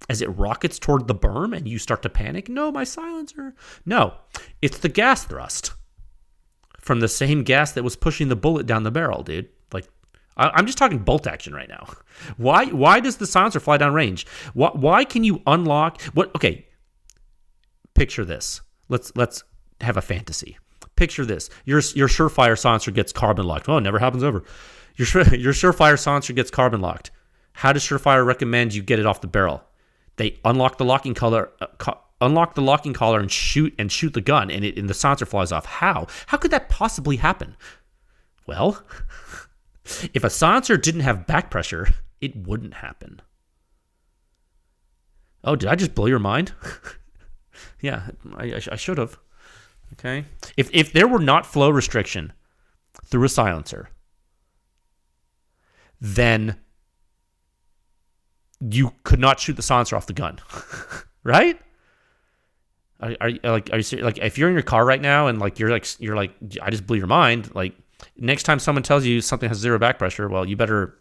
as it rockets toward the berm and you start to panic? No, my silencer. No, it's the gas thrust from the same gas that was pushing the bullet down the barrel, dude. Like, I'm just talking bolt action right now. Why does the silencer fly down range? Why can you unlock what? Okay, picture this. Let's have a fantasy. Picture this. Your Surefire silencer gets carbon locked. Oh, it never happens ever. Your Surefire silencer gets carbon locked. How does Surefire recommend you get it off the barrel? They unlock the locking collar, and shoot the gun, and the silencer flies off. How? How could that possibly happen? Well, if a silencer didn't have back pressure, it wouldn't happen. Oh, did I just blow your mind? Yeah, I should have. Okay. If there were not flow restriction through a silencer, then you could not shoot the silencer off the gun, right? Are you serious? Like, if you're in your car right now and you're like I just blew your mind. Like, next time someone tells you something has zero back pressure, well, you better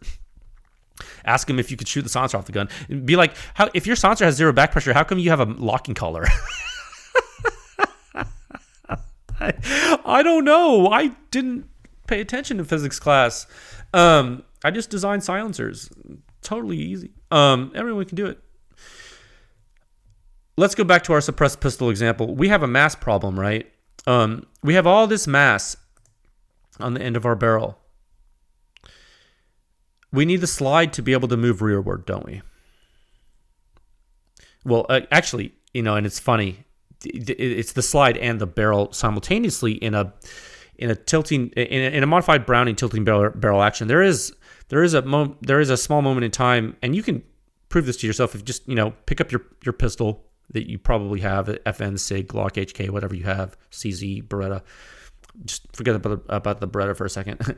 ask them if you could shoot the silencer off the gun. Be like, if your silencer has zero back pressure, how come you have a locking collar? I don't know. I didn't pay attention to physics class. I just designed silencers. Totally easy. Everyone can do it. Let's go back to our suppressed pistol example. We have a mass problem, right? We have all this mass on the end of our barrel. We need the slide to be able to move rearward, don't we? Well, actually, and it's funny. It's the slide and the barrel simultaneously in a modified Browning tilting barrel action. There is a small moment in time, and you can prove this to yourself if you just pick up your pistol that you probably have, FN, SIG, Glock, HK, whatever you have, CZ, Beretta. Just forget about the Beretta for a second.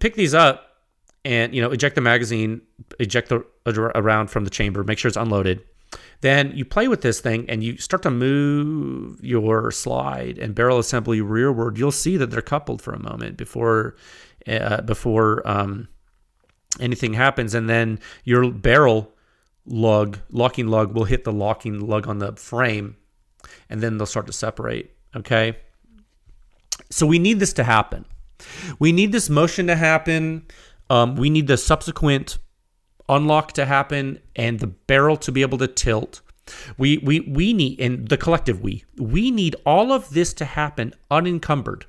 Pick these up and eject the magazine, eject a round from the chamber, make sure it's unloaded. Then you play with this thing and you start to move your slide and barrel assembly rearward. You'll see that they're coupled for a moment before anything happens, and then your barrel locking lug will hit the locking lug on the frame, and then they'll start to separate. Okay, so we need this to happen. We need this motion to happen. We need the subsequent unlock to happen and the barrel to be able to tilt. We need, and the collective we need all of this to happen unencumbered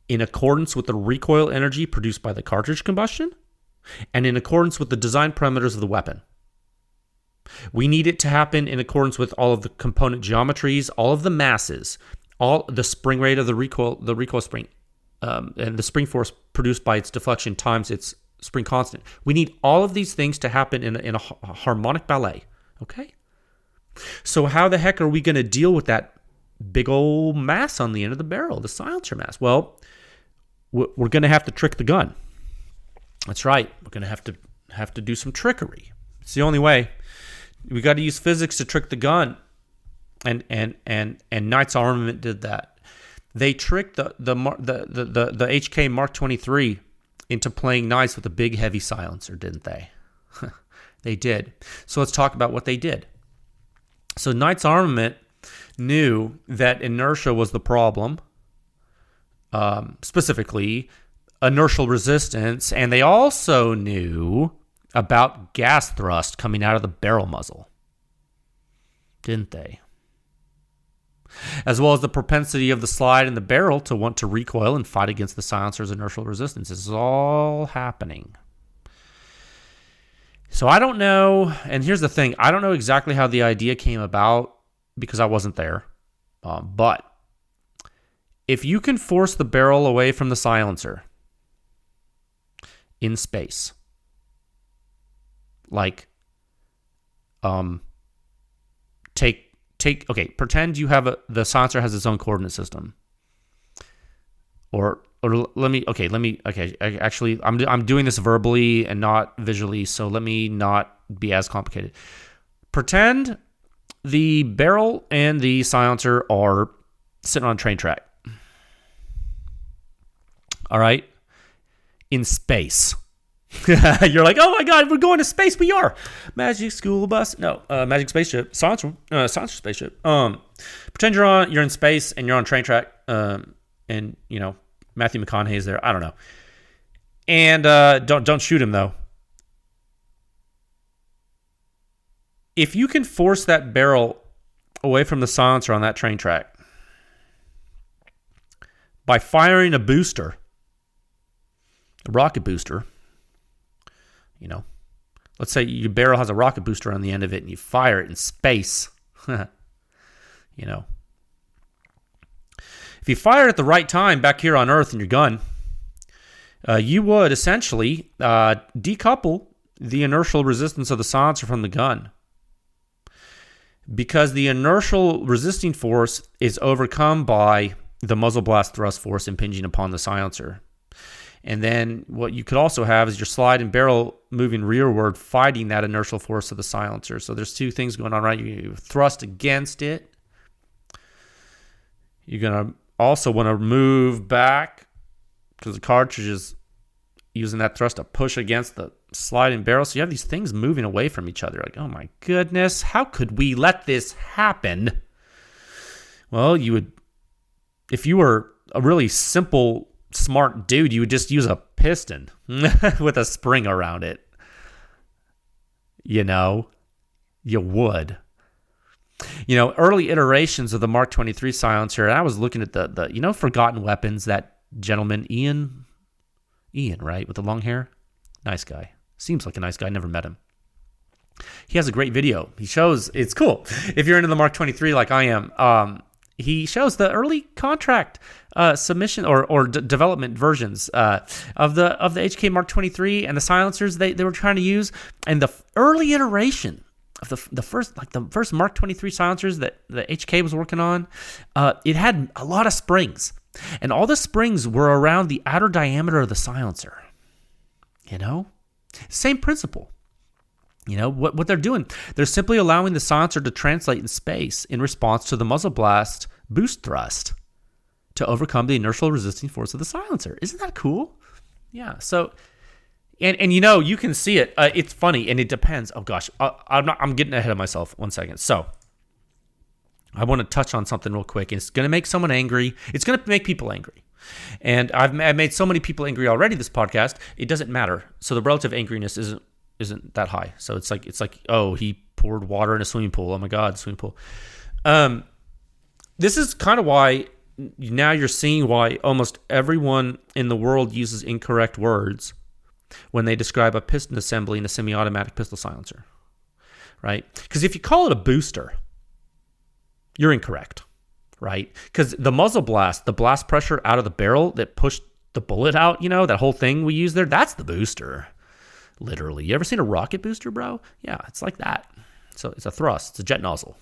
in accordance with the recoil energy produced by the cartridge combustion and in accordance with the design parameters of the weapon. We need it to happen in accordance with all of the component geometries, all of the masses, all the spring rate of the recoil spring, and the spring force produced by its deflection times its spring constant. We need all of these things to happen in a harmonic ballet, okay? So how the heck are we going to deal with that big old mass on the end of the barrel, the silencer mass? Well, we're going to have to trick the gun. That's right. We're going to have to do some trickery. It's the only way. We got to use physics to trick the gun, and Knight's Armament did that. They tricked the HK Mark 23 into playing nice with a big heavy silencer, didn't they? They did. So let's talk about what they did. So Knight's Armament knew that inertia was the problem, specifically inertial resistance, and they also knew about gas thrust coming out of the barrel muzzle, didn't they? As well as the propensity of the slide in the barrel to want to recoil and fight against the silencer's inertial resistance. This is all happening. So I don't know, and here's the thing, I don't know exactly how the idea came about because I wasn't there, but if you can force the barrel away from the silencer in space, like pretend you have the silencer has its own coordinate system, I'm doing this verbally and not visually, so let me not be as complicated. Pretend the barrel and the silencer are sitting on a train track. All right? In space. You're like, oh my God, we're going to space. We are. Magic school bus. No, magic spaceship. Silencer spaceship. Pretend you're in space and you're on a train track. And you know, Matthew McConaughey's there. I don't know. And don't shoot him though. If you can force that barrel away from the silencer on that train track by firing a booster, a rocket booster, you know, let's say your barrel has a rocket booster on the end of it and you fire it in space, you know. If you fire at the right time back here on Earth in your gun, you would essentially decouple the inertial resistance of the silencer from the gun, because the inertial resisting force is overcome by the muzzle blast thrust force impinging upon the silencer. And then what you could also have is your slide and barrel moving rearward, fighting that inertial force of the silencer. So there's two things going on, right? You thrust against it. You're going to also want to move back because the cartridge is using that thrust to push against the sliding barrel. So you have these things moving away from each other. Like, oh my goodness, how could we let this happen? Well, you would, if you were a really simple, smart dude, you would just use a piston with a spring around it. You know, you would. You know, early iterations of the Mark 23 silencer, and I was looking at the you know, Forgotten Weapons, that gentleman, Ian, right, with the long hair? Nice guy. Seems like a nice guy. Never met him. He has a great video. He shows, it's cool. If you're into the Mark 23 like I am, he shows the early contract submission or development versions of the HK Mark 23 and the silencers they were trying to use, and the early iteration of the first Mark 23 silencers that the HK was working on. It had a lot of springs, and all the springs were around the outer diameter of the silencer. You know, same principle. You know, what they're doing, they're simply allowing the silencer to translate in space in response to the muzzle blast boost thrust to overcome the inertial resisting force of the silencer. Isn't that cool? Yeah. So, and you know, you can see it. It's funny, and it depends. Oh gosh, I'm getting ahead of myself. 1 second. So, I want to touch on something real quick. It's going to make someone angry. It's going to make people angry. And I've made so many people angry already this podcast, it doesn't matter. So the relative angriness isn't that high. So it's like, oh, he poured water in a swimming pool. Oh my God, swimming pool. This is kind of why now you're seeing why almost everyone in the world uses incorrect words when they describe a piston assembly in a semi-automatic pistol silencer, right? Because if you call it a booster, you're incorrect, right? Because the muzzle blast, the blast pressure out of the barrel that pushed the bullet out, that whole thing we use there, that's the booster, literally. You ever seen a rocket booster, bro? Yeah, it's like that. So it's a thrust. It's a jet nozzle.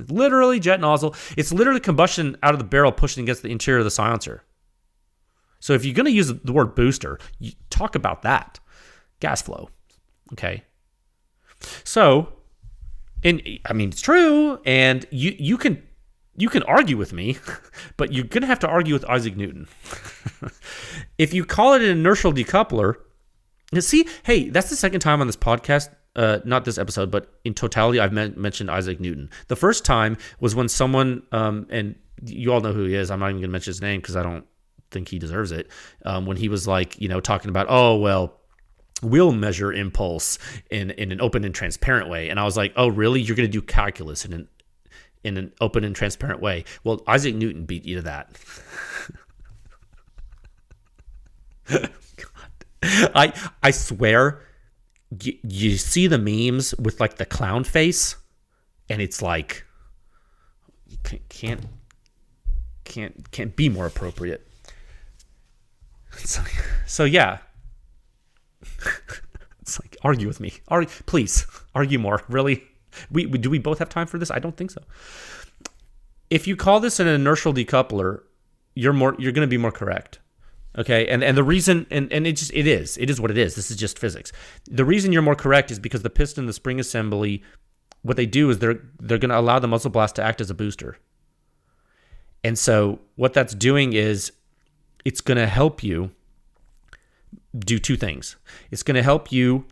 Literally jet nozzle. It's literally combustion out of the barrel pushing against the interior of the silencer. So if you're going to use the word booster, you talk about that. Gas flow. Okay? So, it's true, and you can argue with me, but you're going to have to argue with Isaac Newton. If you call it an inertial decoupler, see, hey, that's the second time on this podcast, not this episode, but in totality, I've mentioned Isaac Newton. The first time was when someone, and you all know who he is, I'm not even going to mention his name because I don't think he deserves it, when he was like, talking about, oh, well, we'll measure impulse in an open and transparent way. And I was like, oh, really? You're going to do calculus in an open and transparent way? Well, Isaac Newton beat you to that. God. I swear, you see the memes with like the clown face, and it's like, you can't be more appropriate. So yeah. It's like, argue with me. Please, argue more. Really? Do we both have time for this? I don't think so. If you call this an inertial decoupler, you're going to be more correct. Okay? And the reason, and it is what it is. This is just physics. The reason you're more correct is because the piston, the spring assembly, what they do is they're going to allow the muzzle blast to act as a booster. And so what that's doing is it's going to help you do two things. It's going to help you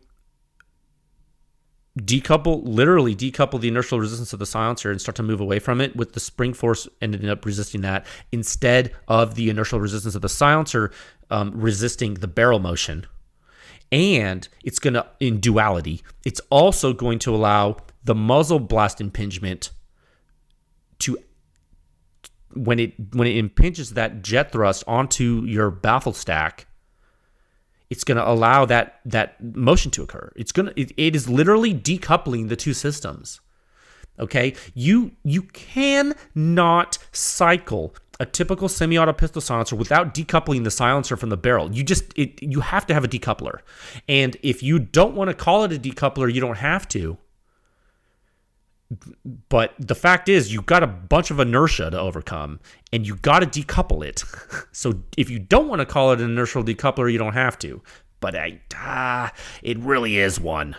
literally decouple the inertial resistance of the silencer and start to move away from it, with the spring force ending up resisting that instead of the inertial resistance of the silencer resisting the barrel motion. And it's going to, in duality, it's also going to allow the muzzle blast impingement to, when it impinges that jet thrust onto your baffle stack, it's going to allow that motion to occur. It is literally decoupling the two systems. Okay? You cannot cycle a typical semi-auto pistol silencer without decoupling the silencer from the barrel. You have to have a decoupler. And if you don't want to call it a decoupler, you don't have to. But the fact is, you've got a bunch of inertia to overcome, and you got to decouple it. So if you don't want to call it an inertial decoupler, you don't have to. But it really is one.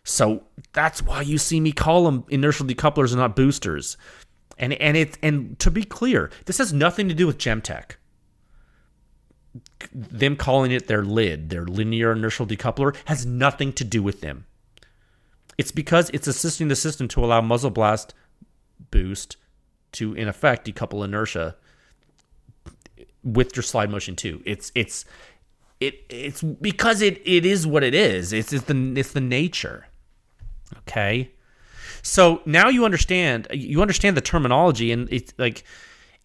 So that's why you see me call them inertial decouplers and not boosters. And to be clear, this has nothing to do with Gemtech. Them calling it their LID, their linear inertial decoupler, has nothing to do with them. It's because it's assisting the system to allow muzzle blast boost to, in effect, decouple inertia with your slide motion too. It's because it is what it is. It's the nature. Okay, so now you understand the terminology, and it's like,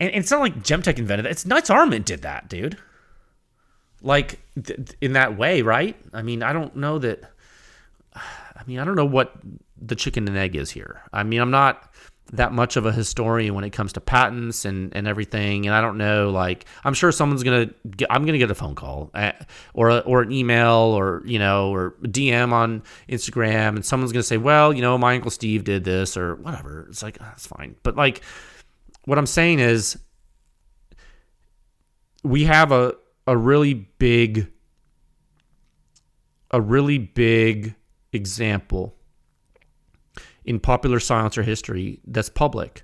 and it's not like Gemtech invented it. It's Knights Armament did that, dude. Like in that way, right? I don't know what the chicken and egg is here. I'm not that much of a historian when it comes to patents and everything. And I don't know, like, I'm sure I'm going to get a phone call or an email or a DM on Instagram. And someone's going to say, well, my Uncle Steve did this or whatever. It's like, that's fine. But like, what I'm saying is we have a really big example in popular silencer history that's public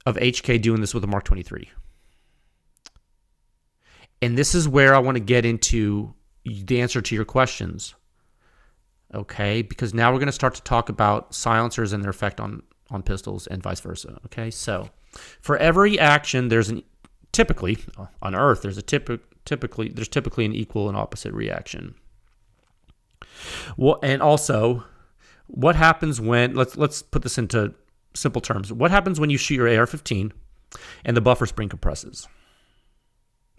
of HK doing this with a Mark 23. And this is where I want to get into the answer to your questions. Okay? Because now we're going to start to talk about silencers and their effect on pistols and vice versa. Okay? So For every action, typically on Earth, there's typically an equal and opposite reaction. Well, and also, what happens when let's put this into simple terms. What happens when you shoot your AR-15 and the buffer spring compresses?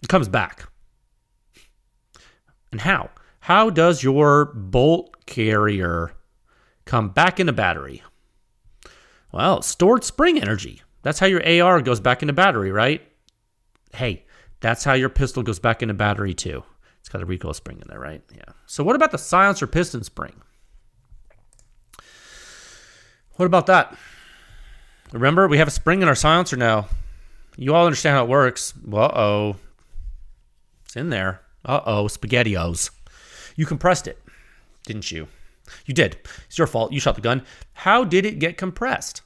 It comes back. And how? How does your bolt carrier come back into battery? Well, stored spring energy. That's how your AR goes back into battery, right? Hey, that's how your pistol goes back into battery too. It's got a recoil spring in there, right? Yeah. So what about the silencer piston spring? What about that? Remember, we have a spring in our silencer now. You all understand how it works. Well, it's in there. SpaghettiOs. You compressed it, didn't you? You did. It's your fault. You shot the gun. How did it get compressed?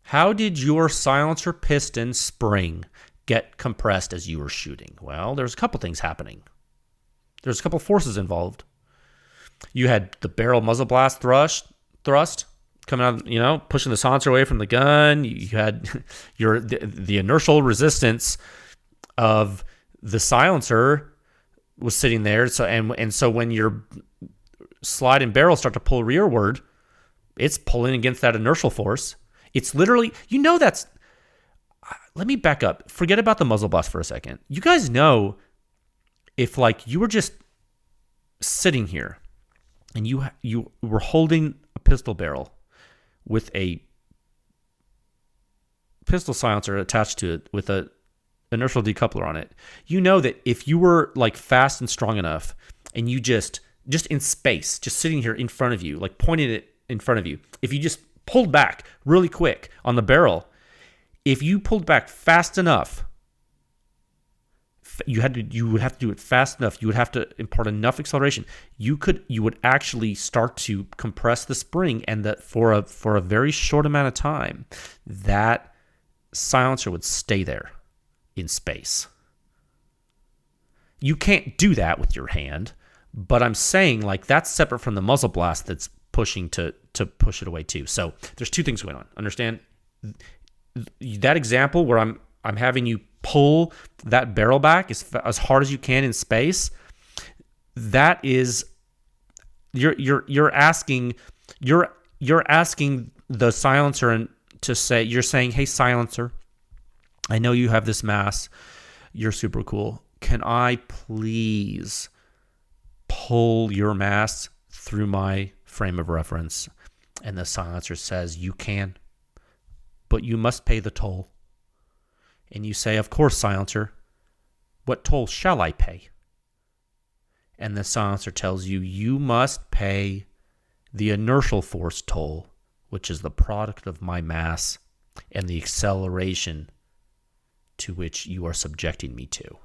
How did your silencer piston spring get compressed as you were shooting? Well, there's a couple things happening. There's a couple forces involved. You had the barrel muzzle blast thrust coming out, pushing the silencer away from the gun. You had the inertial resistance of the silencer was sitting there. So when your slide and barrel start to pull rearward, it's pulling against that inertial force. It's literally, let me back up. Forget about the muzzle blast for a second. You guys know if you were just sitting here and you were holding a pistol barrel with a pistol silencer attached to it with a inertial decoupler on it, you know that if you were fast and strong enough and you just in space, just sitting here in front of you, pointing it in front of you, if you just pulled back really quick on the barrel, if you pulled back fast enough, you would have to do it fast enough. You would have to impart enough acceleration. You would actually start to compress the spring, and that for a very short amount of time, that silencer would stay there in space. You can't do that with your hand, but I'm saying that's separate from the muzzle blast that's pushing to push it away too. So there's two things going on. Understand that example where I'm having you pull that barrel back as hard as you can in space. That is you're asking the silencer and you're saying, hey silencer, I know you have this mass. You're super cool. Can I please pull your mass through my frame of reference? And the silencer says, you can, but you must pay the toll. And you say, of course, silencer. What toll shall I pay? And the silencer tells you, you must pay the inertial force toll, which is the product of my mass and the acceleration to which you are subjecting me to.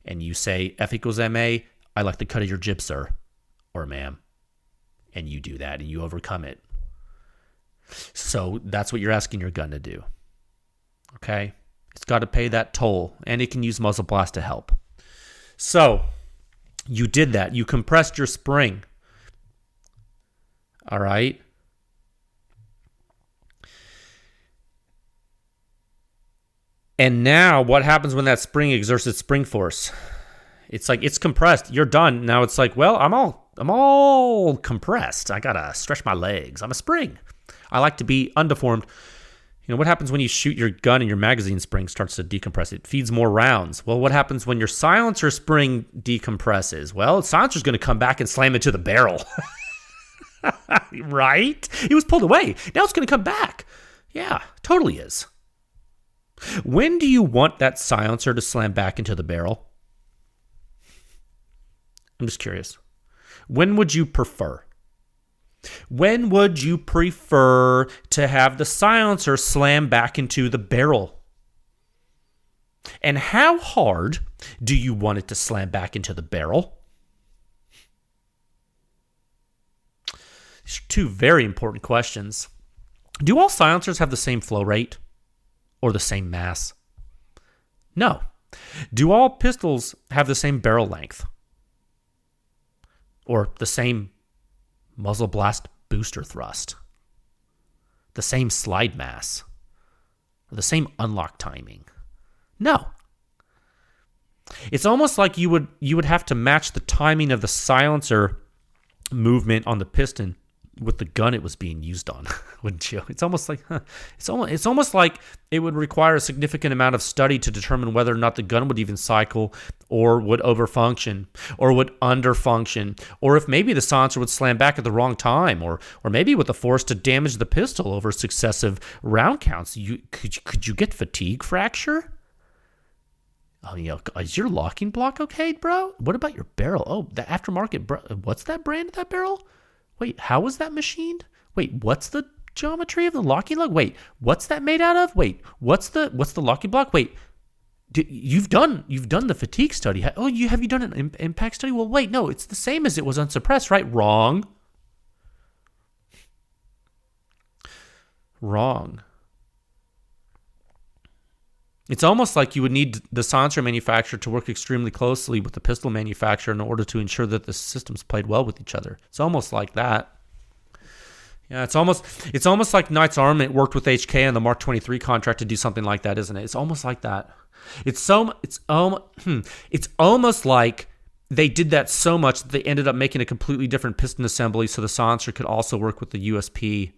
And you say, F equals MA, I like the cut of your jib, sir, or ma'am. And you do that and you overcome it. So that's what you're asking your gun to do. Okay? It's got to pay that toll, and it can use muzzle blast to help. So you did that. You compressed your spring. All right? And now what happens when that spring exerts its spring force? It's it's compressed. You're done. Now it's well, I'm all compressed. I got to stretch my legs. I'm a spring. I like to be undeformed. What happens when you shoot your gun and your magazine spring starts to decompress? It feeds more rounds. Well, what happens when your silencer spring decompresses? Well, the silencer's going to come back and slam into the barrel. Right? It was pulled away. Now it's going to come back. Yeah, totally is. When do you want that silencer to slam back into the barrel? I'm just curious. When would you prefer? When would you prefer to have the silencer slam back into the barrel? And how hard do you want it to slam back into the barrel? These are two very important questions. Do all silencers have the same flow rate or the same mass? No. Do all pistols have the same barrel length or the same muzzle blast booster thrust? The same slide mass? or the same unlock timing. No. It's almost like you would have to match the timing of the silencer movement on the piston with the gun it was being used on, wouldn't you? It's almost like it's almost like it would require a significant amount of study to determine whether or not the gun would even cycle, or would overfunction, or would underfunction, or if maybe the silencer would slam back at the wrong time, or maybe with the force to damage the pistol over successive round counts. Could you get fatigue fracture? Oh, is your locking block okay, bro? What about your barrel? Oh, the aftermarket, bro. What's that brand of that barrel? Wait, how was that machined? Wait, what's the geometry of the locking lug? Wait, what's that made out of? Wait, what's the locking block? Wait, you've done the fatigue study. Oh, have you done an impact study? Well, wait, no, it's the same as it was unsuppressed, right? Wrong. It's almost like you would need the silencer manufacturer to work extremely closely with the pistol manufacturer in order to ensure that the systems played well with each other. It's almost like that. Yeah, it's almost like Knight's Armament worked with HK on the Mark 23 contract to do something like that, isn't it? It's almost like that. It's almost like they did that so much that they ended up making a completely different piston assembly so the silencer could also work with the USP,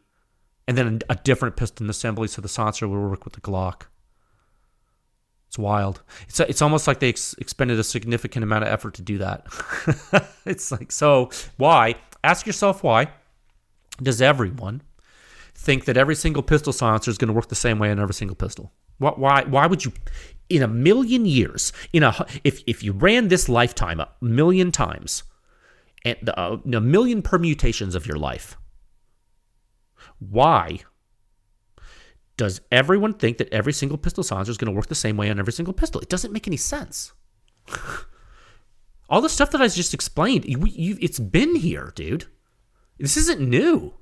and then a different piston assembly so the silencer would work with the Glock. It's wild. It's almost like they expended a significant amount of effort to do that. It's like, so why? Ask yourself, why does everyone think that every single pistol silencer is going to work the same way on every single pistol? Why would you, in a million years, if you ran this lifetime a million times, and a million permutations of your life, why does everyone think that every single pistol silencer is going to work the same way on every single pistol? It doesn't make any sense. All the stuff that I just explained, it's been here, dude. This isn't new.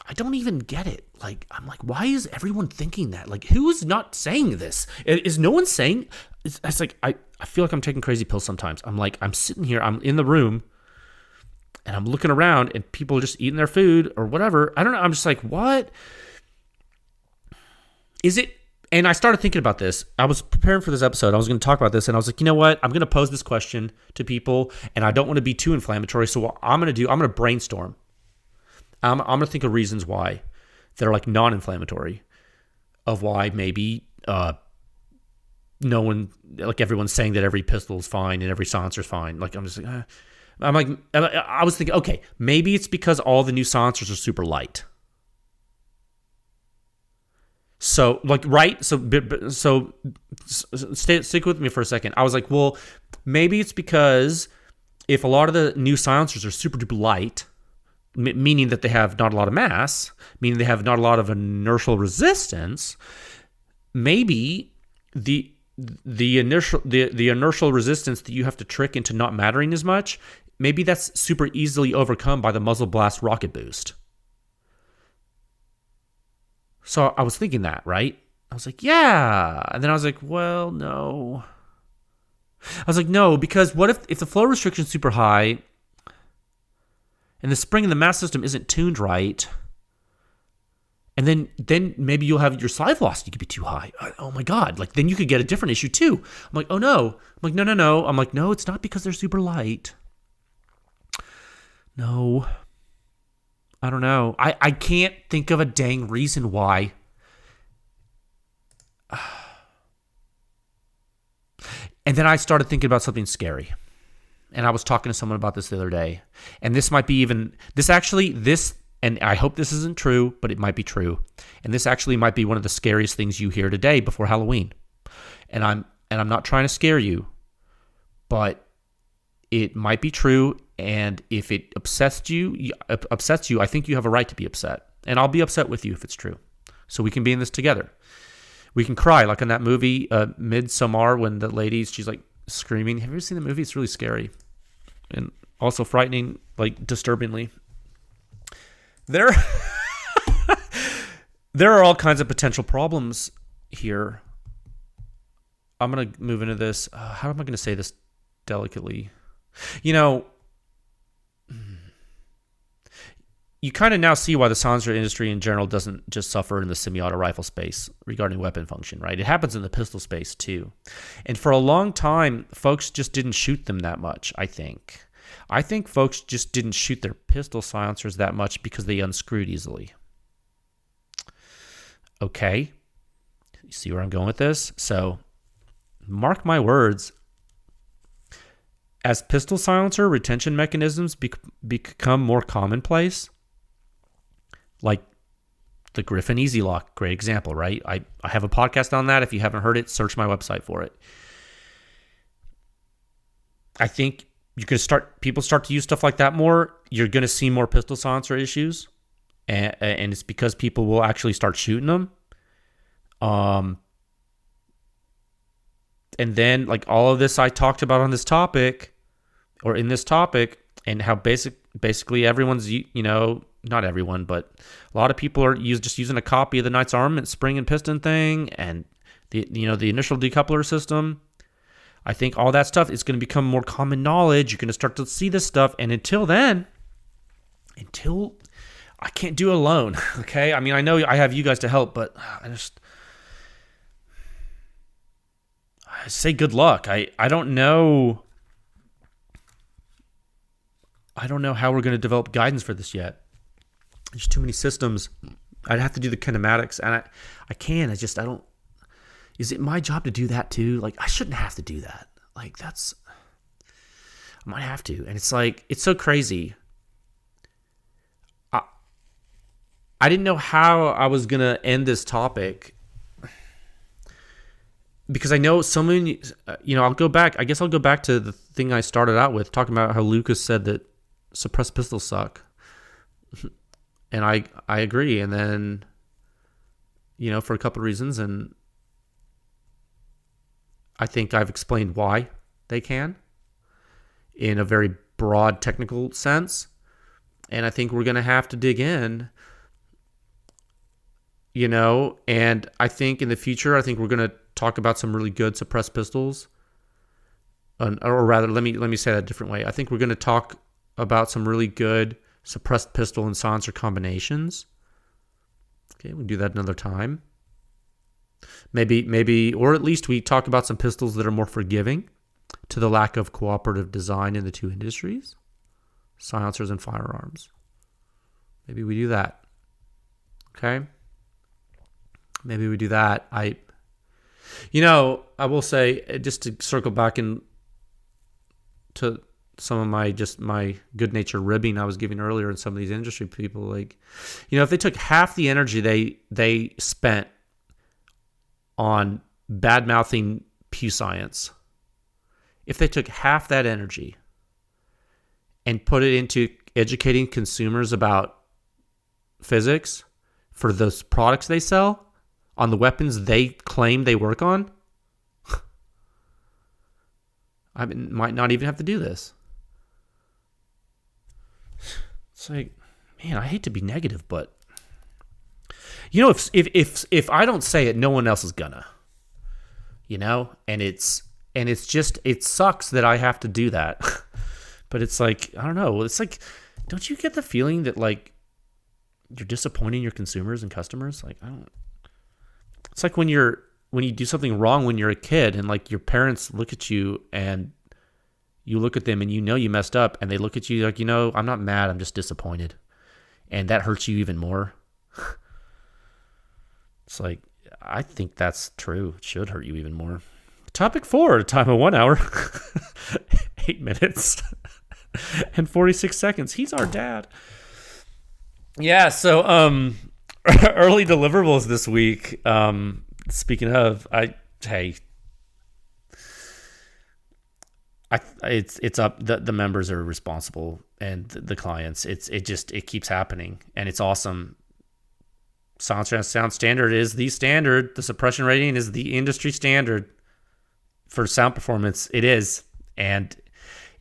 I don't even get it. I'm like, why is everyone thinking that? Like, who's not saying this? Is no one saying? It's like, I feel like I'm taking crazy pills sometimes. I'm like, I'm sitting here, I'm in the room, and I'm looking around, and people are just eating their food or whatever. I don't know. I'm just like, what is it? And I started thinking about this. I was preparing for this episode. I was going to talk about this, and I was like, you know what? I'm going to pose this question to people, and I don't want to be too inflammatory. So what I'm going to brainstorm. I'm going to think of reasons why that are like non-inflammatory, of why maybe no one, like everyone's saying that every pistol is fine and every silencer is fine. Like I'm just like, I was thinking, okay, maybe it's because all the new silencers are super light. So, like, right? So stick with me for a second. I was like, well, maybe it's because if a lot of the new silencers are super duper light, meaning that they have not a lot of mass, meaning they have not a lot of inertial resistance, maybe the inertial resistance that you have to trick into not mattering as much, maybe that's super easily overcome by the muzzle blast rocket boost. So I was thinking that, right? I was like, yeah. And then I was like, well, no. I was like, no, because what if the flow restriction is super high and the spring in the mass system isn't tuned right, and then maybe you'll have your slide velocity could be too high. Oh my God. Like, then you could get a different issue too. I'm like, oh no. I'm like, no. I'm like, no, it's not because they're super light. No. I don't know. I can't think of a dang reason why. And then I started thinking about something scary. And I was talking to someone about this the other day. And this might be even, and I hope this isn't true, but it might be true. And this actually might be one of the scariest things you hear today before Halloween. And I'm not trying to scare you, but it might be true. And if it upsets you, I think you have a right to be upset. And I'll be upset with you if it's true. So we can be in this together. We can cry, like in that movie, Midsommar, when the lady, she's like screaming. Have you ever seen the movie? It's really scary. And also frightening, like disturbingly. There are all kinds of potential problems here. I'm going to move into this. How am I going to say this delicately? You know, you kind of now see why the silencer industry in general doesn't just suffer in the semi-auto rifle space regarding weapon function, right? It happens in the pistol space too. And for a long time, folks just didn't shoot them that much, I think. I think folks just didn't shoot their pistol silencers that much because they unscrewed easily. Okay. You see where I'm going with this? So, mark my words. As pistol silencer retention mechanisms become more commonplace, like the Griffin Easy Lock, great example, right? I have a podcast on that. If you haven't heard it, search my website for it. I think people start to use stuff like that more. You're going to see more pistol silencer issues, and it's because people will actually start shooting them. And then like all of this I talked about on this topic, or in this topic, and how basically everyone's, not everyone, but a lot of people are just using a copy of the Knight's Armament spring and piston thing, and the initial decoupler system. I think all that stuff is going to become more common knowledge. You're going to start to see this stuff, and until I can't do it alone. Okay, I mean, I know I have you guys to help, but I say good luck. I don't know. I don't know how we're going to develop guidance for this yet. There's too many systems. I'd have to do the kinematics, and I can. I don't. Is it my job to do that too? Like, I shouldn't have to do that. Like, I might have to. And it's like, it's so crazy. I didn't know how I was going to end this topic, because I know so many, I'll go back to the thing I started out with, talking about how Lucas said that suppressed pistols suck. And I agree. And then, for a couple of reasons, and I think I've explained why they can in a very broad technical sense. And I think we're going to have to dig in, and I think in the future, we're going to talk about some really good suppressed pistols. Or rather, let me say that a different way. I think we're going to talk about some really good suppressed pistol and silencer combinations. Okay, we'll do that another time. Maybe, or at least we talk about some pistols that are more forgiving to the lack of cooperative design in the two industries, silencers and firearms. Maybe we do that. Okay? Maybe we do that. I will say, just to circle back to some of my good-natured ribbing I was giving earlier in some of these industry people, like, if they took half the energy they spent on bad-mouthing Pew Science, if they took half that energy and put it into educating consumers about physics for those products they sell on the weapons they claim they work on, I might not even have to do this. It's like, man, I hate to be negative, but if I don't say it, no one else is gonna, and it's just, it sucks that I have to do that. But it's like, I don't know. It's like, don't you get the feeling that like you're disappointing your consumers and customers? Like, it's like when you do something wrong when you're a kid and like your parents look at you and you look at them and you messed up, and they look at you like, I'm not mad, I'm just disappointed. And that hurts you even more. It's like, I think that's true. It should hurt you even more. Topic 4, a time of 1 hour, 8 minutes, and 46 seconds. He's our dad. Yeah, so early deliverables this week. Speaking of, it's up. The members are responsible, and the clients. It keeps happening, and it's awesome. Sound standard is the standard. The suppression rating is the industry standard for sound performance. It is, and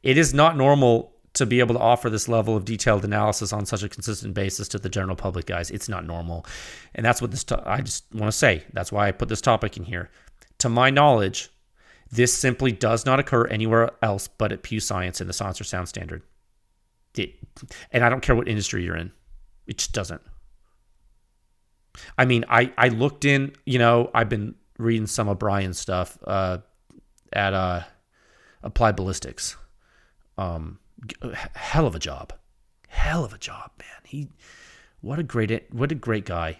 it is not normal to be able to offer this level of detailed analysis on such a consistent basis to the general public, guys. It's not normal, and that's what I just want to say. That's why I put this topic in here. To my knowledge, this simply does not occur anywhere else but at Pew Science in the silencer sound standard. And I don't care what industry you're in. It just doesn't. I mean, I looked in, I've been reading some of Brian's stuff at Applied Ballistics. Hell of a job, man. What a great guy.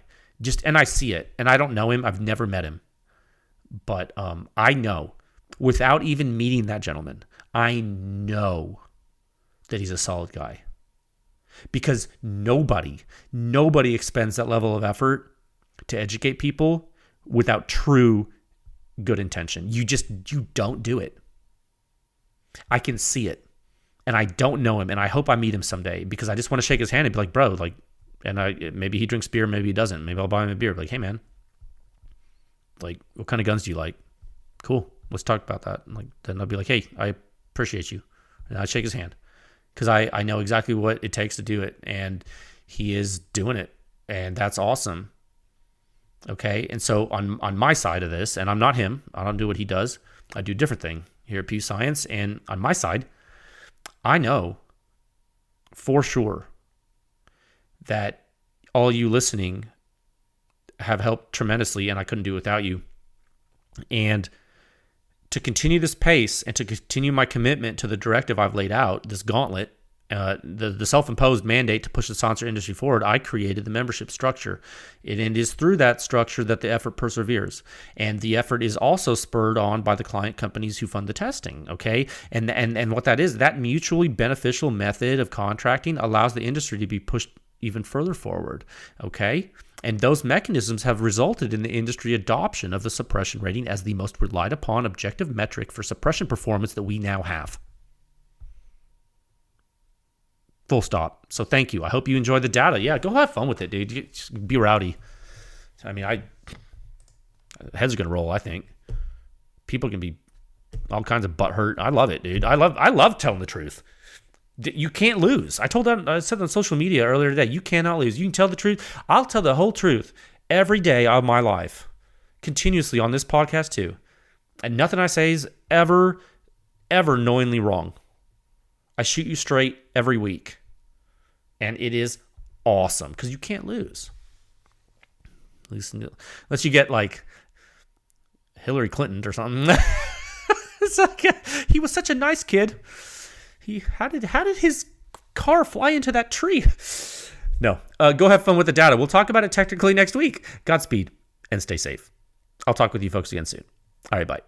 And I see it, and I don't know him. I've never met him, but I know, without even meeting that gentleman, I know that he's a solid guy. Because nobody expends that level of effort to educate people without true good intention. You don't do it. I can see it, and I don't know him, and I hope I meet him someday, because I just want to shake his hand and be like, bro, like, and maybe he drinks beer, maybe he doesn't. Maybe I'll buy him a beer. Be like, hey man, like, what kind of guns do you like? Cool, let's talk about that. And like, then I'll be like, hey, I appreciate you, and I shake his hand. Because I know exactly what it takes to do it, and he is doing it, and that's awesome. Okay, and so on my side of this, and I'm not him, I don't do what he does, I do a different thing here at Pew Science, and on my side, I know for sure that all you listening have helped tremendously, and I couldn't do it without you. And to continue this pace and to continue my commitment to the directive I've laid out, this gauntlet, the self-imposed mandate to push the sponsor industry forward, I created the membership structure. It is through that structure that the effort perseveres. And the effort is also spurred on by the client companies who fund the testing, okay? And what that is, that mutually beneficial method of contracting allows the industry to be pushed even further forward, okay? And those mechanisms have resulted in the industry adoption of the suppression rating as the most relied upon objective metric for suppression performance that we now have. Full stop. So thank you. I hope you enjoyed the data. Yeah, go have fun with it, dude. Just be rowdy. I mean, heads are going to roll, I think. People can be all kinds of butthurt. I love it, dude. I love telling the truth. You can't lose. I said on social media earlier today, you cannot lose. You can tell the truth. I'll tell the whole truth every day of my life, continuously on this podcast too. And nothing I say is ever knowingly wrong. I shoot you straight every week. And it is awesome because you can't lose. At least unless you get like Hillary Clinton or something. It's like, he was such a nice kid. How did his car fly into that tree? No. Go have fun with the data. We'll talk about it technically next week. Godspeed and stay safe. I'll talk with you folks again soon. All right, bye.